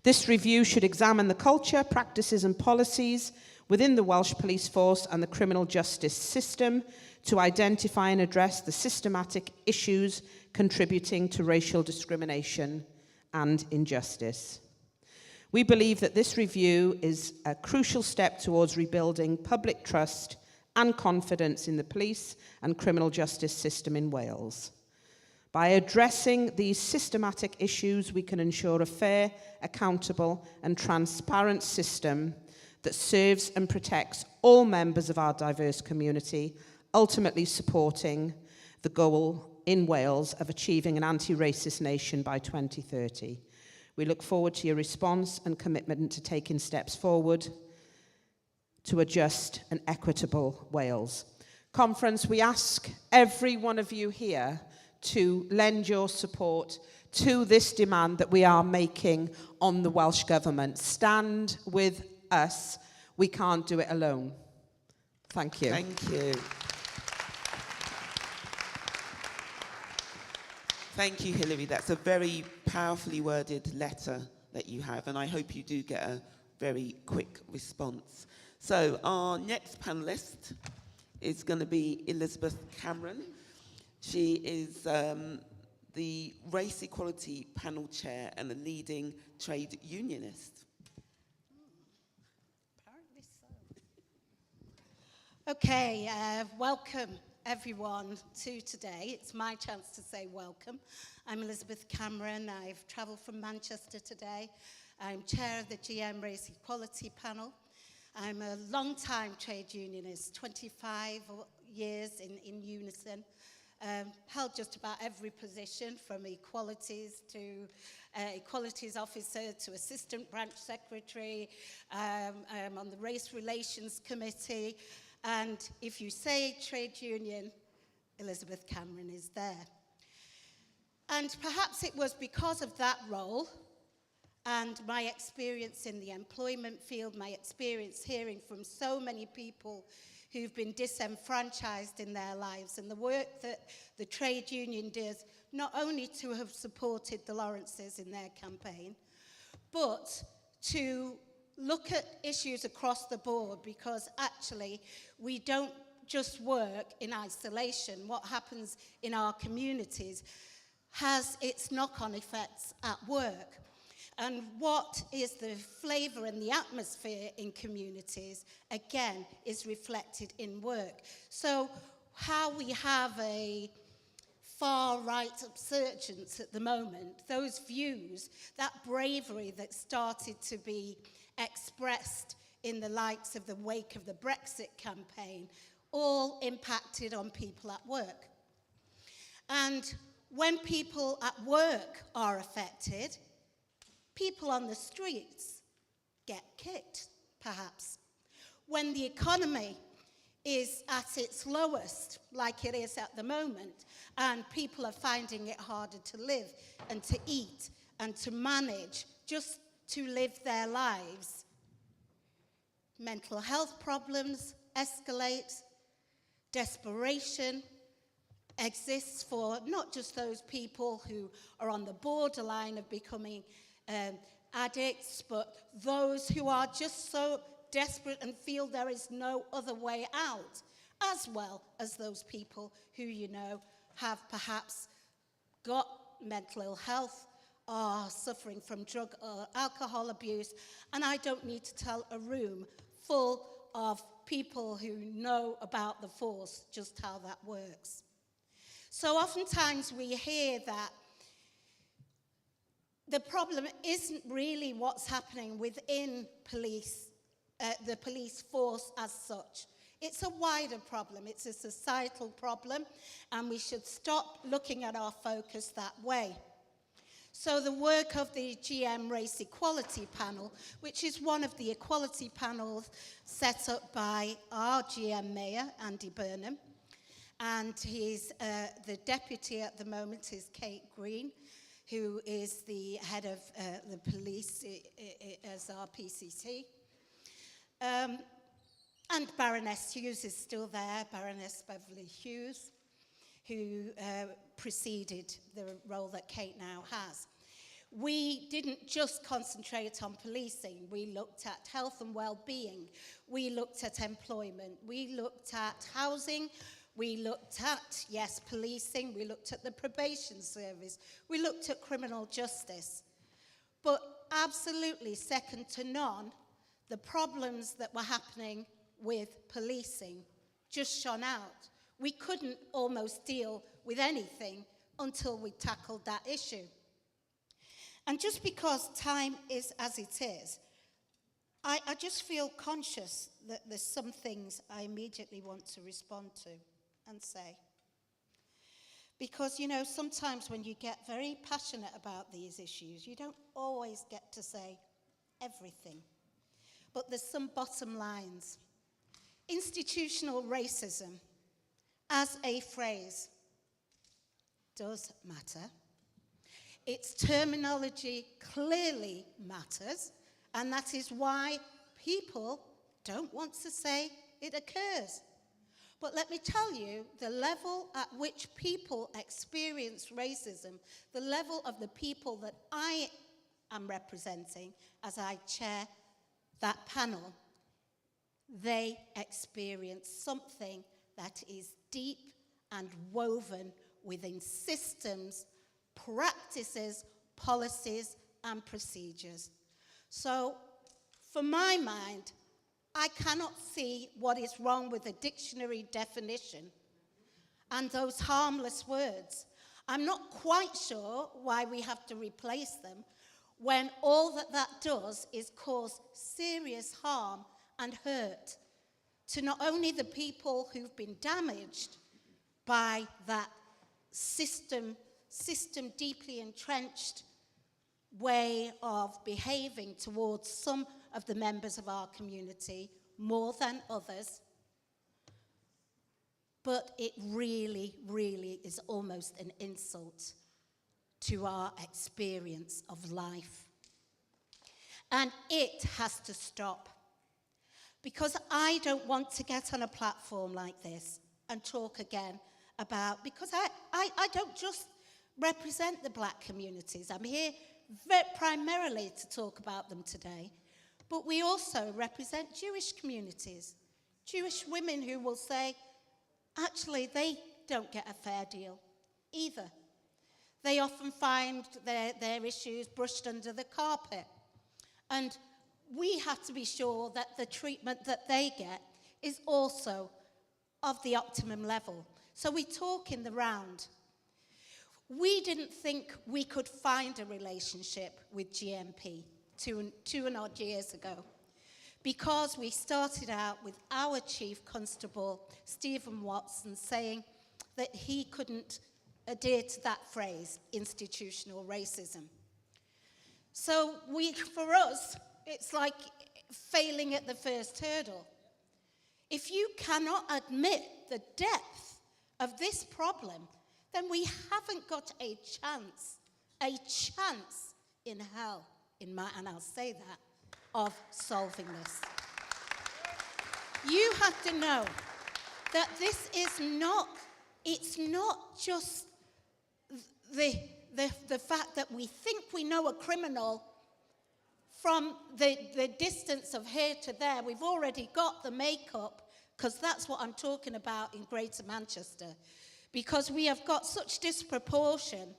Speaker 13: This review should examine the culture, practices and policies within the Welsh Police Force and the criminal justice system to identify and address the systematic issues contributing to racial discrimination and injustice. We believe that this review is a crucial step towards rebuilding public trust and confidence in the police and criminal justice system in Wales. By addressing these systematic issues, we can ensure a fair, accountable and transparent system that serves and protects all members of our diverse community, ultimately supporting the goal in Wales of achieving an anti-racist nation by 2030. We look forward to your response and commitment to taking steps forward to a just and equitable Wales. Conference, we ask every one of you here to lend your support to this demand that we are making on the Welsh Government. Stand with us. We can't do it alone. Thank you.
Speaker 7: Thank you. Thank you, Hilary. That's a very powerfully worded letter that you have, and I hope you do get a very quick response. So our next panellist is going to be Elizabeth Cameron. She is the Race Equality Panel Chair and a leading trade unionist.
Speaker 14: Apparently so. Okay, welcome everyone to today. It's my chance to say welcome. I'm Elizabeth Cameron. I've travelled from Manchester today. I'm chair of the GM Race Equality Panel. I'm a long-time trade unionist, 25 years in Unison. Held just about every position from equalities to equalities officer to assistant branch secretary. I'm on the Race Relations Committee. And if you say trade union, Elizabeth Cameron is there. And perhaps it was because of that role and my experience in the employment field, my experience hearing from so many people who've been disenfranchised in their lives, and the work that the trade union does, not only to have supported the Lawrences in their campaign, but to look at issues across the board, because actually we don't just work in isolation. What happens in our communities has its knock-on effects at work. And what is the flavour and the atmosphere in communities, again, is reflected in work. So how we have a far-right insurgents at the moment, those views, that bravery that started to be expressed in the likes of the wake of the Brexit campaign, all impacted on people at work. And when people at work are affected, people on the streets get kicked, perhaps. When the economy is at its lowest, like it is at the moment, and people are finding it harder to live and to eat and to manage, just to live their lives, mental health problems escalate, desperation exists for not just those people who are on the borderline of becoming addicts, but those who are just so desperate and feel there is no other way out, as well as those people who, you know, have perhaps got mental ill health, are suffering from drug or alcohol abuse. And I don't need to tell a room full of people who know about the force just how that works. So oftentimes we hear that the problem isn't really what's happening within police, the police force as such. It's a wider problem. It's a societal problem, and we should stop looking at our focus that way. So the work of the GM Race Equality Panel, which is one of the equality panels set up by our GM Mayor, Andy Burnham, and he's the deputy at the moment is Kate Green, who is the head of the police as our PCT. And Baroness Hughes is still there, Baroness Beverly Hughes, who preceded the role that Kate now has. We didn't just concentrate on policing. We looked at health and well-being. We looked at employment. We looked at housing. We looked at, yes, policing. We looked at the probation service. We looked at criminal justice. But absolutely second to none, the problems that were happening with policing just shone out. We couldn't almost deal with anything until we tackled that issue. And just because time is as it is, I just feel conscious that there's some things I immediately want to respond to and say. Because, you know, sometimes when you get very passionate about these issues, you don't always get to say everything. But there's some bottom lines. Institutional racism, as a phrase, does matter. Its terminology clearly matters, and that is why people don't want to say it occurs. But let me tell you, the level at which people experience racism, the level of the people that I am representing as I chair that panel, they experience something that is deep and woven within systems, practices, policies, and procedures. So, for my mind, I cannot see what is wrong with a dictionary definition and those harmless words. I'm not quite sure why we have to replace them when all that does is cause serious harm and hurt to not only the people who've been damaged by that system deeply entrenched way of behaving towards some of the members of our community more than others, but it really, really is almost an insult to our experience of life. And it has to stop. Because I don't want to get on a platform like this and talk again about, because I don't just represent the black communities. I'm here primarily to talk about them today. But we also represent Jewish communities, Jewish women who will say, actually, they don't get a fair deal either. They often find their issues brushed under the carpet. And we have to be sure that the treatment that they get is also of the optimum level. So we talk in the round. We didn't think we could find a relationship with GMP two and odd years ago, because we started out with our Chief Constable, Stephen Watson, saying that he couldn't adhere to that phrase, institutional racism. So for us, it's like failing at the first hurdle. If you cannot admit the depth of this problem, then we haven't got a chance in hell, and I'll say that, of solving this. You have to know that this is not, it's not just the fact that we think we know a criminal from the distance of here to there. We've already got the makeup, because that's what I'm talking about in Greater Manchester. Because we have got such disproportion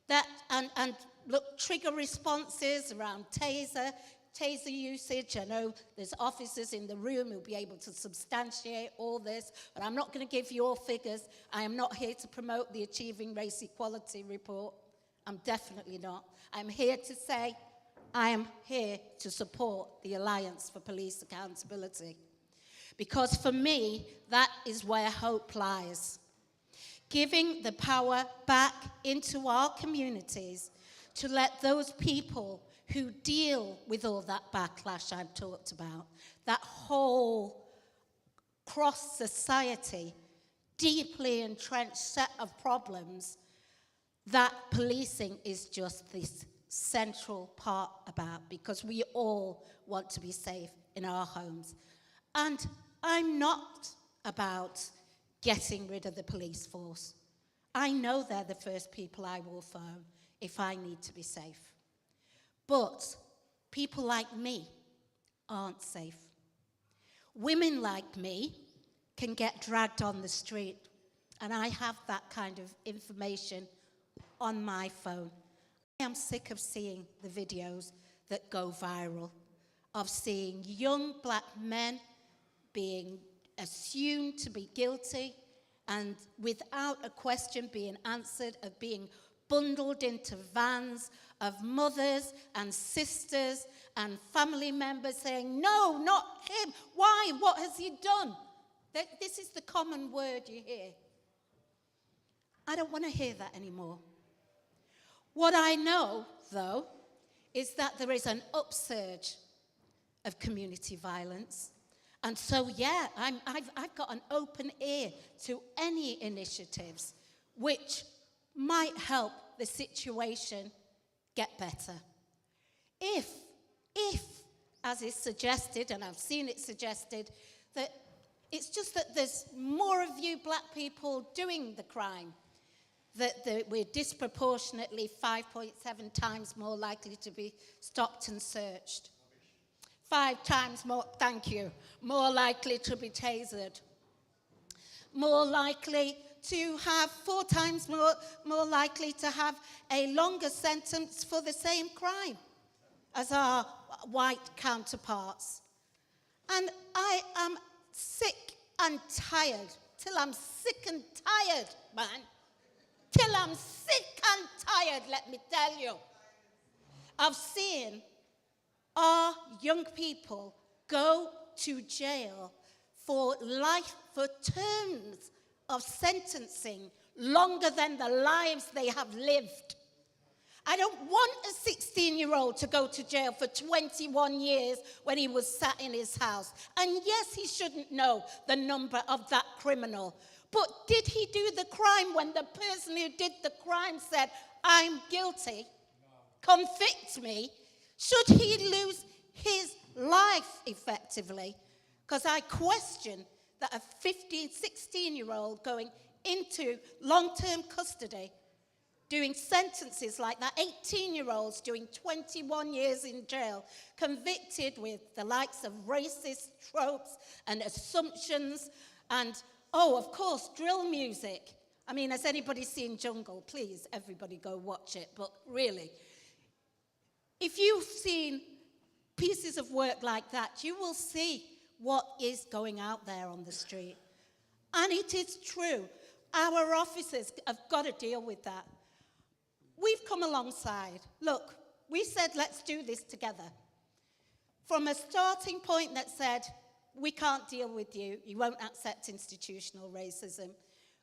Speaker 14: that, and look, trigger responses around taser usage. I know there's officers in the room who'll be able to substantiate all this, but I'm not going to give you all figures. I am not here to promote the Achieving Race Equality report. I'm definitely not. I'm here to say I am here to support the Alliance for Police Accountability. Because for me, that is where hope lies. Giving the power back into our communities to let those people who deal with all that backlash I've talked about, that whole cross-society, deeply entrenched set of problems that policing is just this central part about, because we all want to be safe in our homes. And I'm not about getting rid of the police force. I know they're the first people I will phone if I need to be safe. But people like me aren't safe. Women like me can get dragged on the street, and I have that kind of information on my phone. I am sick of seeing the videos that go viral, of seeing young black men being assumed to be guilty and without a question being answered, of being bundled into vans, of mothers and sisters and family members saying, no, not him. Why? What has he done? This is the common word you hear. I don't want to hear that anymore. What I know, though, is that there is an upsurge of community violence. And so, yeah, I've got an open ear to any initiatives which might help the situation get better. If, as is suggested, and I've seen it suggested, that it's just that there's more of you black people doing the crime, that we're disproportionately 5.7 times more likely to be stopped and searched. 5 times more, thank you, more likely to be tasered. More likely to have 4 times more likely to have a longer sentence for the same crime as our white counterparts. And I am sick and tired, till I'm sick and tired, man. Till I'm sick and tired, let me tell you, of seeing our young people go to jail for life, for terms of sentencing longer than the lives they have lived. I don't want a 16-year-old to go to jail for 21 years when he was sat in his house. And yes, he shouldn't know the number of that criminal. But did he do the crime when the person who did the crime said, I'm guilty, convict me? Should he lose his life effectively? Because I question that a 15, 16-year-old going into long-term custody, doing sentences like that, 18-year-olds doing 21 years in jail, convicted with the likes of racist tropes and assumptions and, oh, of course, drill music. I mean, has anybody seen Jungle? Please, everybody go watch it. But really, if you've seen pieces of work like that, you will see what is going out there on the street. And it is true. Our officers have got to deal with that. We've come alongside. Look, we said, let's do this together. From a starting point that said, we can't deal with you, you won't accept institutional racism.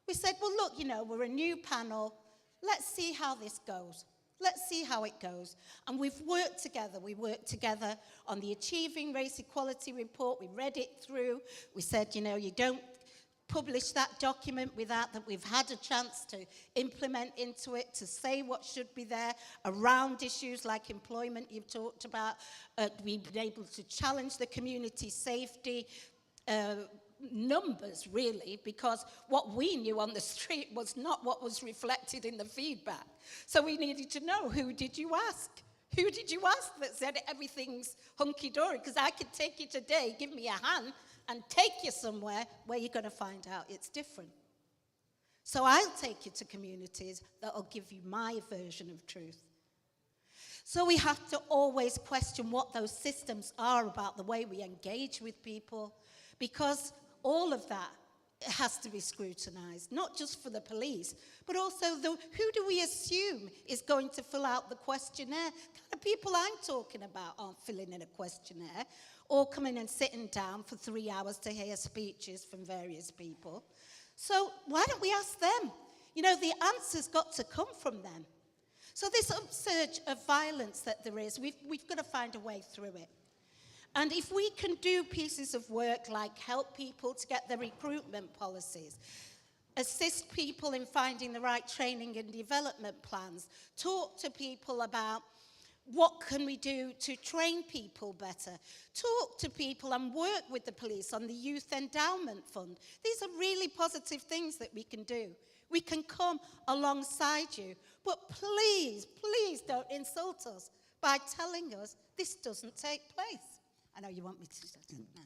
Speaker 14: We said, well, look, you know, we're a new panel. Let's see how this goes. Let's see how it goes. And we've worked together. We worked together on the Achieving Race Equality report. We read it through. We said, you know, you don't publish that document without that we've had a chance to implement into it, to say what should be there around issues like employment you've talked about. We've been able to challenge the community safety numbers, really, because what we knew on the street was not what was reflected in the feedback. So we needed to know, who did you ask? Who did you ask that said everything's hunky-dory? Because I could take you today, give me a hand, and take you somewhere where you're going to find out it's different. So I'll take you to communities that will give you my version of truth. So we have to always question what those systems are about the way we engage with people, because all of that has to be scrutinized, not just for the police, but also who do we assume is going to fill out the questionnaire? The kind of people I'm talking about aren't filling in a questionnaire or coming and sitting down for 3 hours to hear speeches from various people. So why don't we ask them? You know, the answer's got to come from them. So this upsurge of violence that there is, we've got to find a way through it. And if we can do pieces of work like help people to get their recruitment policies, assist people in finding the right training and development plans, talk to people about what can we do to train people better, talk to people and work with the police on the Youth Endowment Fund. These are really positive things that we can do. We can come alongside you, but please, please don't insult us. by telling us this doesn't take place. I know you want me to shut it now.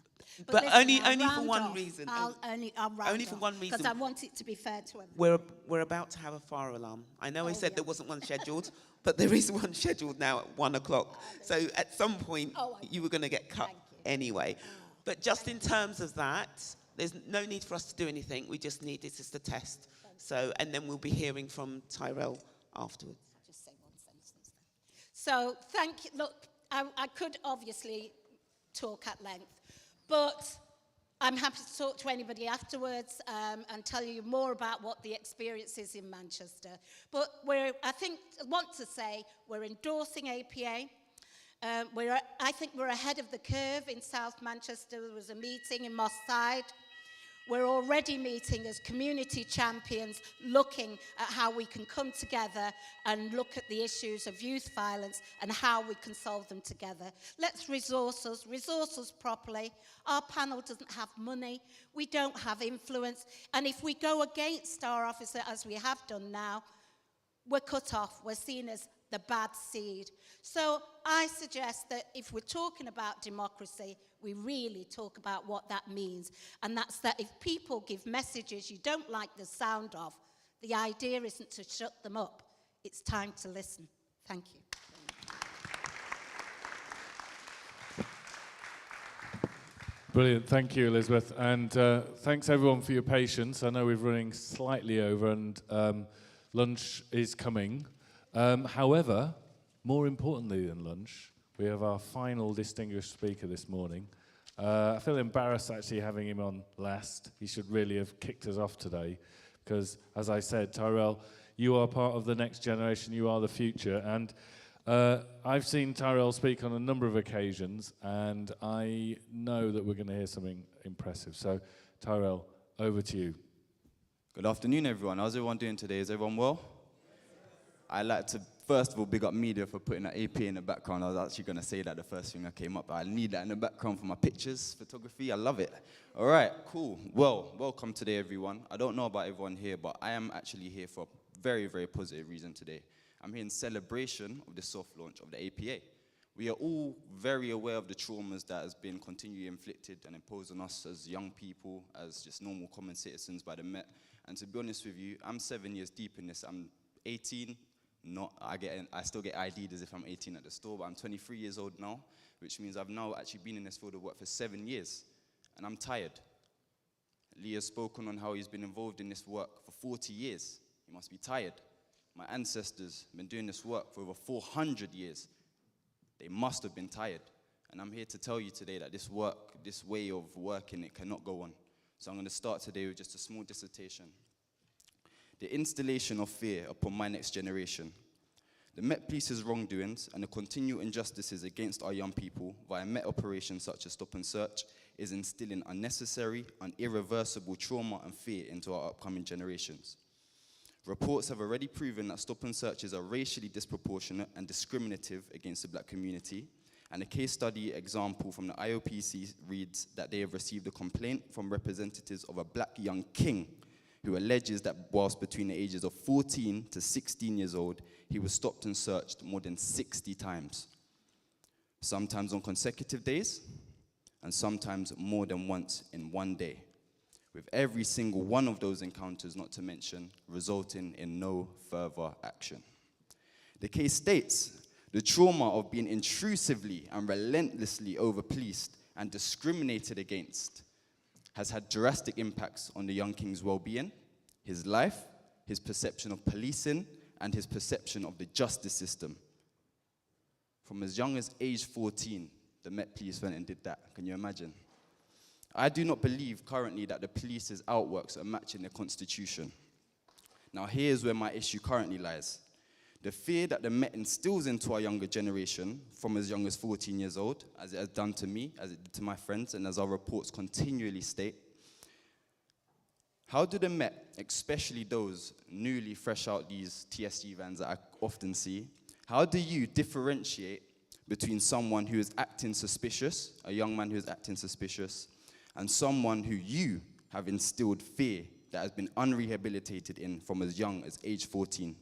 Speaker 7: But
Speaker 14: listen,
Speaker 7: only
Speaker 14: I'll
Speaker 7: for
Speaker 14: round
Speaker 7: one
Speaker 14: off.
Speaker 7: reason.
Speaker 14: I'll round
Speaker 7: Only for one reason.
Speaker 14: because I want it to be fair to everyone.
Speaker 7: We're about to have a fire alarm. I know I said there wasn't one scheduled, but there is one scheduled now at 1 o'clock. So at some point, you were going to get cut anyway. But just in terms of that, there's no need for us to do anything. We just need this as the test. So, and then we'll be hearing from Tyrell afterwards.
Speaker 14: I'll just say one sentence then. So thank you. Look, I could obviously talk at length, but I'm happy to talk to anybody afterwards and tell you more about what the experience is in Manchester. But I want to say we're endorsing APA. I think we're ahead of the curve in South Manchester. There was a meeting in Moss Side. We're already meeting as community champions, looking at how we can come together and look at the issues of youth violence and how we can solve them together. Let's resource us properly. Our panel doesn't have money. We don't have influence. And if we go against our officer, as we have done now, we're cut off. We're seen as the bad seed. So I suggest that if we're talking about democracy, we really talk about what that means. And that's that if people give messages you don't like the sound of, the idea isn't to shut them up. It's time to listen. Thank you.
Speaker 3: Brilliant. Thank you, Elizabeth. And thanks, everyone, for your patience. I know we're running slightly over and lunch is coming. However, more importantly than lunch, we have our final distinguished speaker this morning. I feel embarrassed actually having him on last. He should really have kicked us off today because, as I said, Tyrell, you are part of the next generation. You are the future. And I've seen Tyrell speak on a number of occasions, and I know that we're going to hear something impressive. So, Tyrell, over to you.
Speaker 15: Good afternoon, everyone. How's everyone doing today? Is everyone well? I'd like to, first of all, big up media for putting that AP in the background. I was actually going to say that the first thing I came up. I need that in the background for my pictures, photography. I love it. All right, cool. Well, welcome today, everyone. I don't know about everyone here, but I am actually here for a very, very positive reason today. I'm here in celebration of the soft launch of the APA. We are all very aware of the traumas that has been continually inflicted and imposed on us as young people, as just normal common citizens by the Met. And to be honest with you, I'm 7 years deep in this. I'm 18. I still get ID'd as if I'm 18 at the store, but I'm 23 years old now, which means I've now actually been in this field of work for 7 years, and I'm tired. Lee has spoken on how he's been involved in this work for 40 years. He must be tired. My ancestors have been doing this work for over 400 years. They must have been tired. And I'm here to tell you today that this work, this way of working, it cannot go on. So I'm going to start today with just a small dissertation. The installation of fear upon my next generation. The Met Police's wrongdoings and the continual injustices against our young people via Met operations such as Stop and Search is instilling unnecessary and irreversible trauma and fear into our upcoming generations. Reports have already proven that Stop and Searches are racially disproportionate and discriminative against the black community, and a case study example from the IOPC reads that they have received a complaint from representatives of a black young king who alleges that whilst between the ages of 14 to 16 years old, he was stopped and searched more than 60 times, sometimes on consecutive days, and sometimes more than once in one day, with every single one of those encounters, not to mention, resulting in no further action. The case states, the trauma of being intrusively and relentlessly over-policed and discriminated against has had drastic impacts on the young king's well-being, his life, his perception of policing, and his perception of the justice system. From as young as age 14, the Met Police went and did that. Can you imagine? I do not believe currently that the police's outworks are matching the Constitution. Now here's where my issue currently lies. The fear that the Met instills into our younger generation from as young as 14 years old, as it has done to me, as it did to my friends, and as our reports continually state. How do the Met, especially those newly fresh out these TSG vans that I often see, how do you differentiate between someone who is acting suspicious, a young man who is acting suspicious, and someone who you have instilled fear that has been unrehabilitated in from as young as age 14?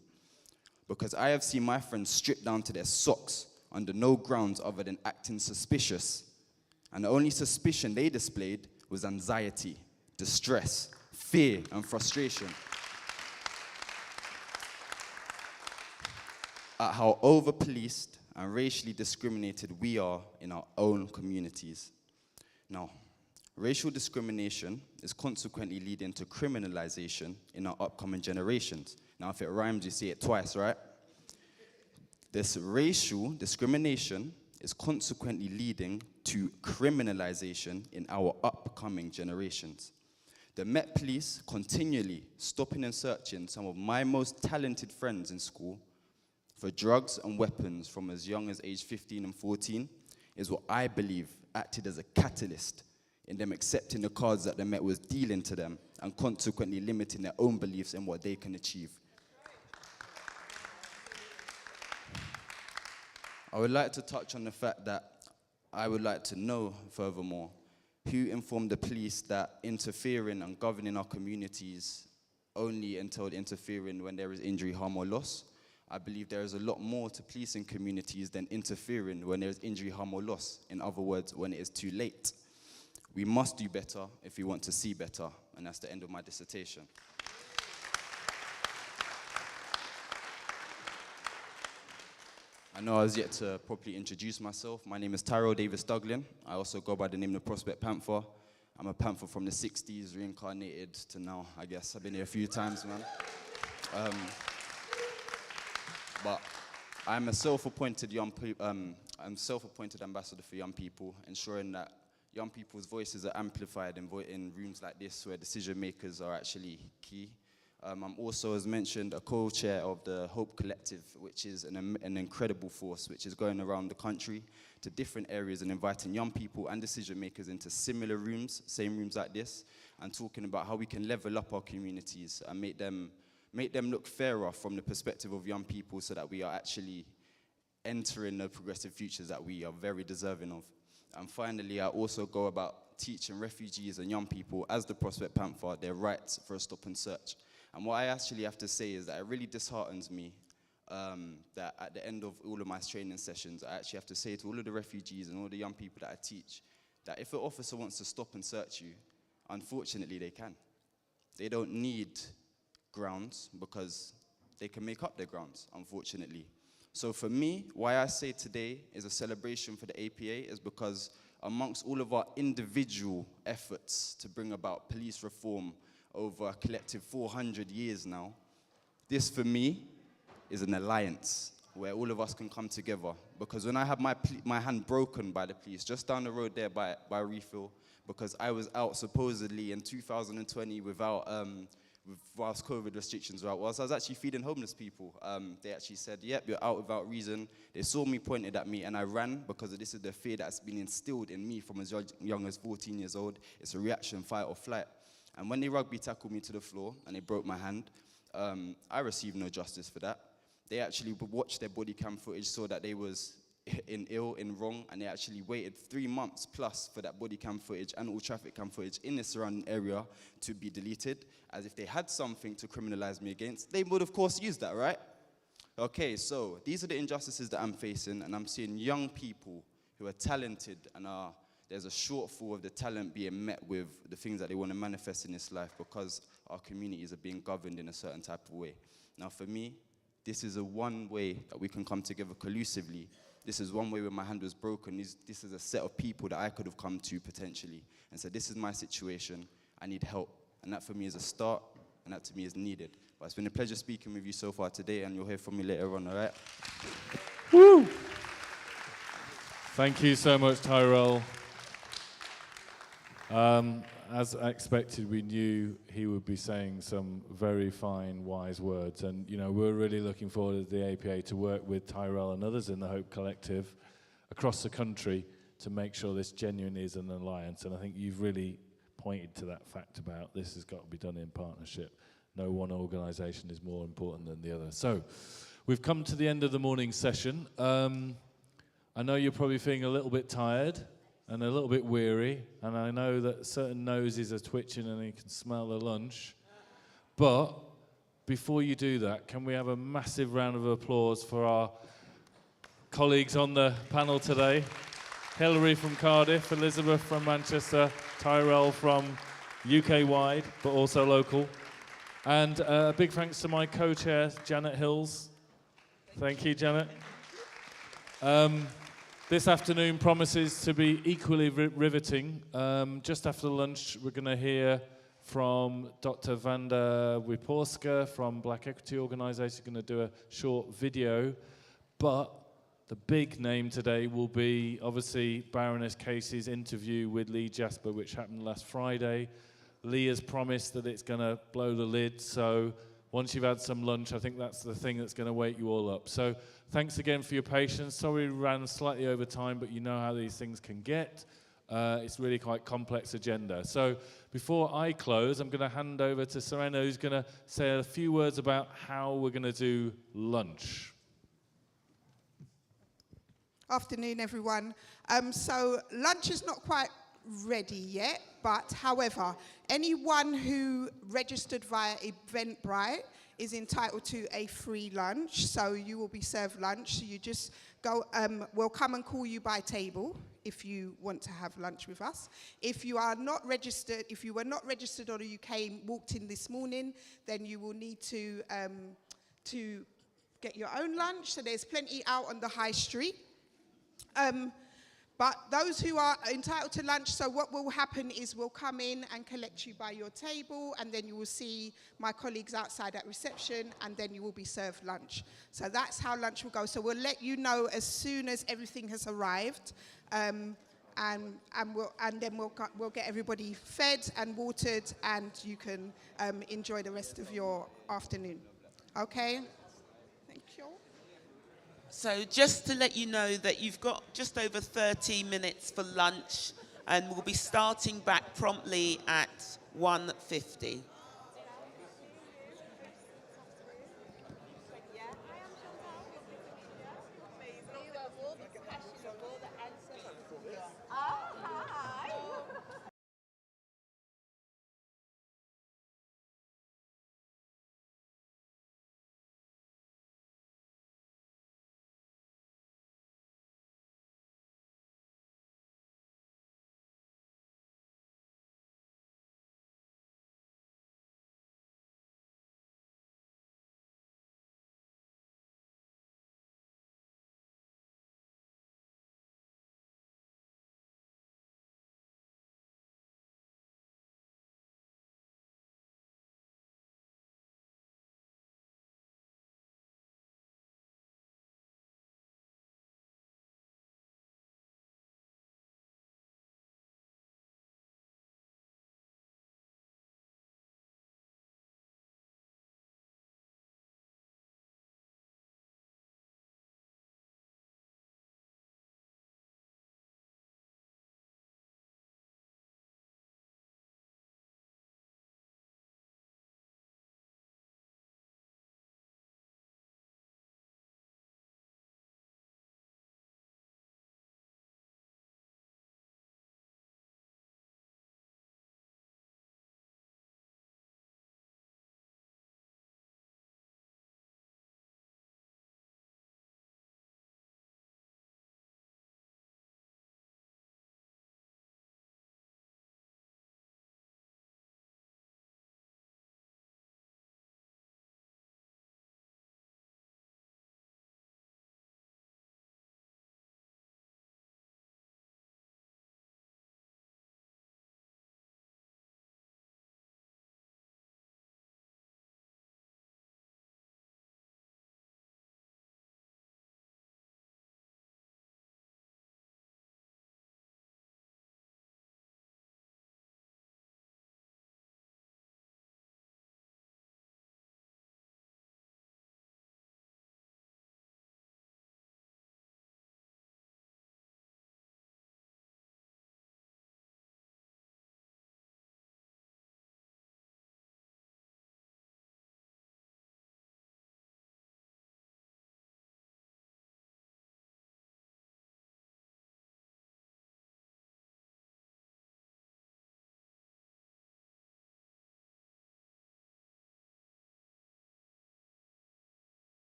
Speaker 15: Because I have seen my friends stripped down to their socks under no grounds other than acting suspicious. And the only suspicion they displayed was anxiety, distress, fear, and frustration at how over-policed and racially discriminated we are in our own communities. Now, racial discrimination is consequently leading to criminalization in our upcoming generations. Now, if it rhymes, you say it twice, right? This racial discrimination is consequently leading to criminalization in our upcoming generations. The Met Police continually stopping and searching some of my most talented friends in school for drugs and weapons from as young as age 15 and 14 is what I believe acted as a catalyst in them accepting the cards that the Met was dealing to them and consequently limiting their own beliefs in what they can achieve. I would like to touch on the fact that I would like to know, furthermore, who informed the police that interfering and governing our communities only entailed interfering when there is injury, harm, or loss. I believe there is a lot more to policing communities than interfering when there is injury, harm, or loss. In other words, when it is too late. We must do better if we want to see better, and that's the end of my dissertation. I know I was yet to properly introduce myself. My name is Tyrell Davis Duglin. I also go by the name of the Prospect Panther. I'm a Panther from the 60s, reincarnated to now, I guess. I've been here a few times, man. But I'm a self-appointed I'm self-appointed ambassador for young people, ensuring that young people's voices are amplified in rooms like this where decision makers are actually key. I'm also, as mentioned, a co-chair of the Hope Collective, which is an incredible force which is going around the country to different areas and inviting young people and decision makers into similar rooms, same rooms like this, and talking about how we can level up our communities and make them look fairer from the perspective of young people so that we are actually entering the progressive futures that we are very deserving of. And finally, I also go about teaching refugees and young people, as the Prospect Panther, their rights for a stop and search. And what I actually have to say is that it really disheartens me that at the end of all of my training sessions, I actually have to say to all of the refugees and all the young people that I teach, that if an officer wants to stop and search you, unfortunately they can. They don't need grounds because they can make up their grounds, unfortunately. So for me, why I say today is a celebration for the APA is because amongst all of our individual efforts to bring about police reform over a collective 400 years now, this for me is an alliance where all of us can come together. Because when I had my hand broken by the police just down the road there by Refill, because I was out supposedly in 2020 whilst COVID restrictions were out, whilst I was actually feeding homeless people. They actually said, yep, you're out without reason. They saw me, pointed at me, and I ran because this is the fear that's been instilled in me from as young as 14 years old. It's a reaction, fight or flight. And when they rugby tackled me to the floor and they broke my hand, I received no justice for that. They actually watched their body cam footage, saw that they was in wrong, and they actually waited 3 months plus for that body cam footage and all traffic cam footage in the surrounding area to be deleted, as if they had something to criminalize me against. They would, of course, use that, right? Okay, so these are the injustices that I'm facing, and I'm seeing young people who are talented and there's a shortfall of the talent being met with the things that they want to manifest in this life because our communities are being governed in a certain type of way. Now, for me, this is one way that we can come together collusively. This is one way where my hand was broken. This is a set of people that I could have come to potentially and said, this is my situation, I need help. And that for me is a start, and that to me is needed. But it's been a pleasure speaking with you so far today, and you'll hear from me later on, all right?
Speaker 3: Woo! Thank you so much, Tyrell. As expected, we knew he would be saying some very fine, wise words. And, you know, we're really looking forward at the APA to work with Tyrell and others in the Hope Collective across the country to make sure this genuinely is an alliance. And I think you've really pointed to that fact about this has got to be done in partnership. No one organisation is more important than the other. So we've come to the end of the morning session. I know you're probably feeling a little bit tired and a little bit weary, and I know that certain noses are twitching and you can smell the lunch. But before you do that, can we have a massive round of applause for our colleagues on the panel today. Hilary from Cardiff, Elizabeth from Manchester, Tyrell from UK-wide, but also local. And a big thanks to my co-chair, Janet Hills. Thank you, Janet. This afternoon promises to be equally riveting. Just after lunch, we're going to hear from Dr. Wanda Wiporska from Black Equity Organisation, going to do a short video. But the big name today will be, obviously, Baroness Casey's interview with Lee Jasper, which happened last Friday. Lee has promised that it's going to blow the lid, so once you've had some lunch, I think that's the thing that's going to wake you all up. So thanks again for your patience. Sorry we ran slightly over time, but you know how these things can get. It's really quite complex agenda. So before I close, I'm going to hand over to Serena, who's going to say a few words about how we're going to do lunch.
Speaker 16: Afternoon, everyone. So lunch is not quite ready yet, but however, anyone who registered via Eventbrite is entitled to a free lunch. So you will be served lunch. So you just go, we'll come and call you by table if you want to have lunch with us. If you are not registered, if you were not registered or you walked in this morning, then you will need to get your own lunch. So there's plenty out on the high street. But those who are entitled to lunch, so what will happen is we'll come in and collect you by your table, and then you will see my colleagues outside at reception, and then you will be served lunch. So that's how lunch will go. So we'll let you know as soon as everything has arrived, and then we'll get everybody fed and watered, and you can enjoy the rest of your afternoon. Okay? Thank you.
Speaker 7: So just to let you know that you've got just over 30 minutes for lunch, and we'll be starting back promptly at 1:50.